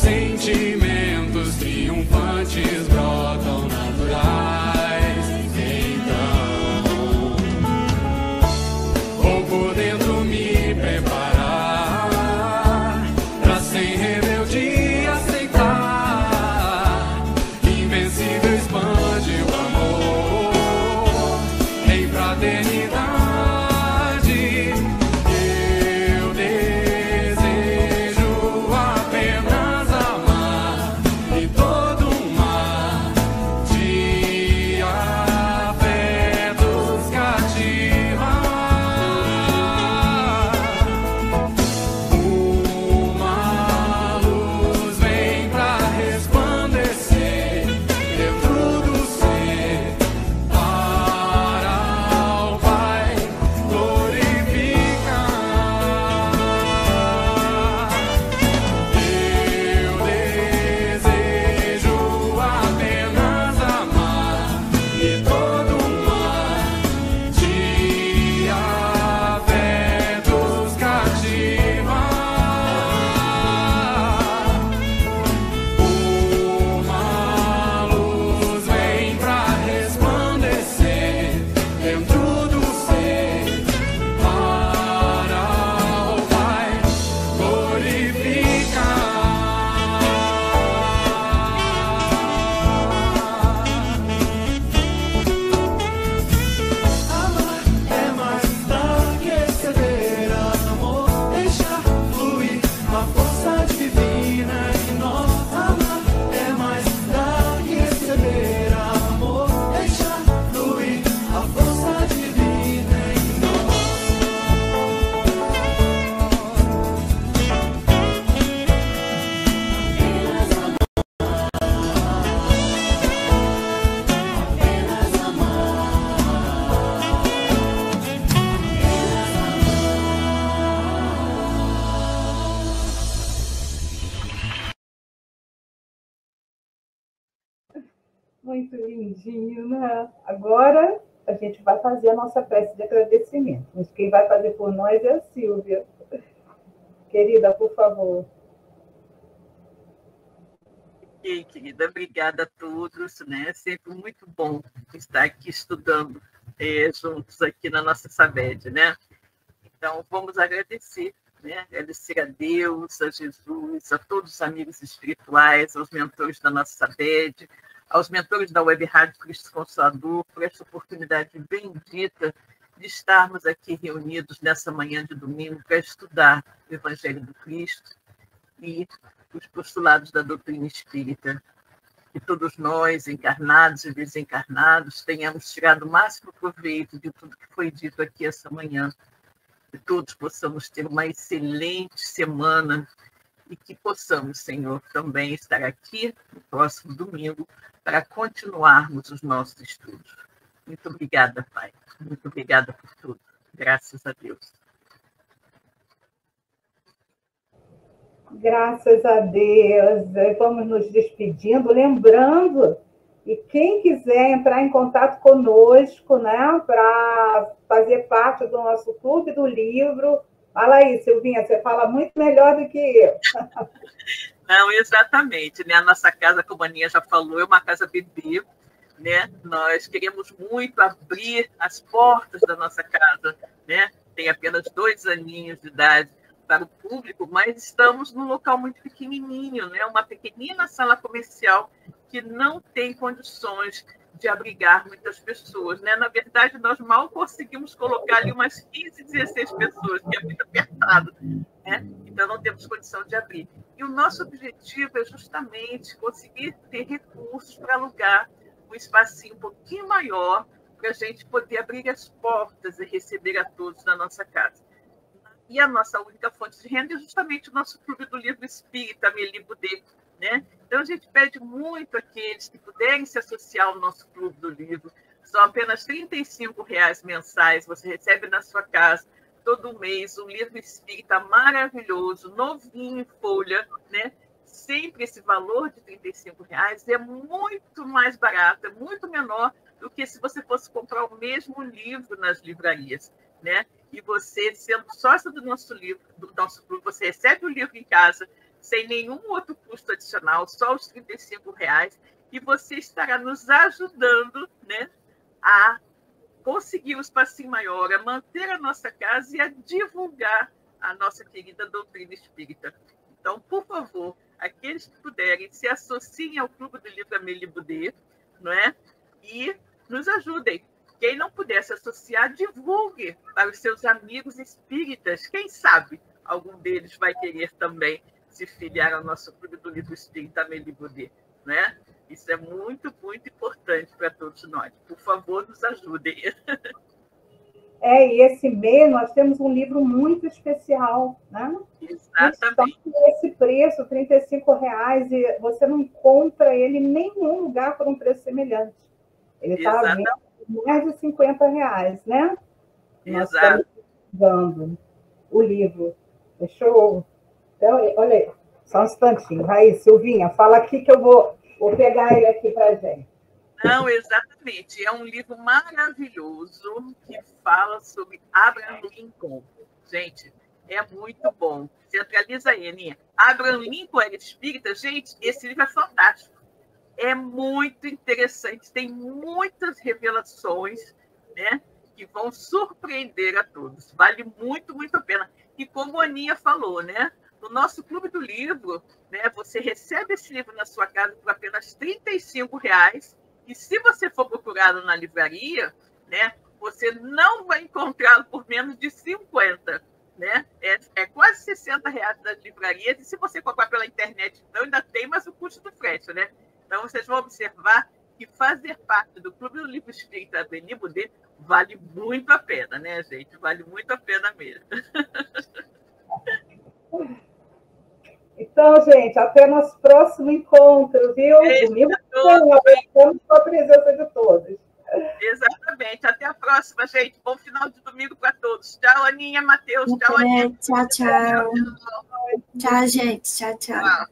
sentimentos triunfantes brotam naturais. Então, vou por dentro me preparar pra sem rebeldia aceitar. Invencível expande o amor em fraternidade. Muito lindinho, né? Agora a gente vai fazer a nossa prece de agradecimento. Mas quem vai fazer por nós é a Silvia. Querida, por favor. Ok, querida, obrigada a todos, né? É sempre muito bom estar aqui estudando juntos aqui na nossa Sabed, né? Então, vamos agradecer, né? Agradecer a Deus, a Jesus, a todos os amigos espirituais, aos mentores da nossa Sabed, aos mentores da Web Rádio Cristo Consolador, por essa oportunidade bendita de estarmos aqui reunidos nessa manhã de domingo para estudar o Evangelho do Cristo e os postulados da doutrina espírita. Que todos nós, encarnados e desencarnados, tenhamos tirado o máximo proveito de tudo que foi dito aqui essa manhã. Que todos possamos ter uma excelente semana e que possamos, Senhor, também estar aqui no próximo domingo para continuarmos os nossos estudos. Muito obrigada, Pai. Muito obrigada por tudo. Graças a Deus. Graças a Deus. Vamos nos despedindo, lembrando, e quem quiser entrar em contato conosco, né, para fazer parte do nosso clube do livro, fala aí, Silvinha, você fala muito melhor do que eu. Não, exatamente, né? A nossa casa, como a Aninha já falou, é uma casa bebê, né? Nós queremos muito abrir as portas da nossa casa, né? Tem apenas 2 aninhos de idade para o público, mas estamos num local muito pequenininho, né? Uma pequenina sala comercial que não tem condições de abrigar muitas pessoas, né? Na verdade, nós mal conseguimos colocar ali umas 15, 16 pessoas, que é muito apertado, né? Então não temos condição de abrir. E o nosso objetivo é justamente conseguir ter recursos para alugar um espacinho um pouquinho maior para a gente poder abrir as portas e receber a todos na nossa casa. E a nossa única fonte de renda é justamente o nosso Clube do Livro Espírita, Amélie Boudet, né? Então, a gente pede muito àqueles que puderem se associar ao nosso Clube do Livro. São apenas R$ 35,00 mensais, você recebe na sua casa todo mês um livro espírita maravilhoso, novinho em folha, né? Sempre esse valor de R$ 35,00 é muito mais barato, é muito menor do que se você fosse comprar o mesmo livro nas livrarias, né? E você, sendo sócio do nosso livro, do nosso clube, você recebe o livro em casa, sem nenhum outro custo adicional, só os R$ 35, e você estará nos ajudando, né, a conseguir o espacinho maior, a manter a nossa casa e a divulgar a nossa querida doutrina espírita. Então, por favor, aqueles que puderem, se associem ao Clube do Livro Amélie Boudet, não é? E nos ajudem. Quem não puder se associar, divulgue para os seus amigos espíritas. Quem sabe algum deles vai querer também se filiar ao nosso Clube do Livro Espírita Amélie Boudet, né? Isso é muito, muito importante para todos nós. Por favor, nos ajudem. E esse mês nós temos um livro muito especial, né? Exatamente. Esse preço, R$ 35, e você não encontra ele em nenhum lugar por um preço semelhante. Ele está vendo mais de R$ 50, né? Nós estamos dando o livro. Deixa eu... Então, olha aí, só um instantinho. Aí, Silvinha, fala aqui que eu vou pegar ele aqui para a gente. Não, exatamente. É um livro maravilhoso que fala sobre Abraham Lincoln. Gente, é muito bom. Centraliza aí, Aninha. Abraham Lincoln era espírita. Gente, esse livro é fantástico. É muito interessante. Tem muitas revelações, né, que vão surpreender a todos. Vale muito, muito a pena. E como a Aninha falou, né, no nosso Clube do Livro, né, você recebe esse livro na sua casa por apenas R$ 35. E se você for procurá-lo na livraria, né, você não vai encontrá-lo por menos de 50, né? É quase R$ 60 nas livrarias. E se você comprar pela internet, então ainda tem mais o custo do frete, né? Então vocês vão observar que fazer parte do Clube do Livro Espírita Amélie Boudet vale muito a pena, né, gente? Vale muito a pena mesmo. Então, gente, até nosso próximo encontro, viu? Domingo, agradecemos a presença de todos. Exatamente. Até a próxima, gente. Bom final de domingo para todos. Tchau, Aninha, Matheus. Tchau, Aninha. Tchau, tchau. Tchau, gente. Tchau, tchau. Tchau.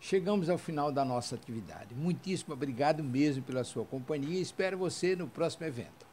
Chegamos ao final da nossa atividade. Muitíssimo obrigado mesmo pela sua companhia e espero você no próximo evento.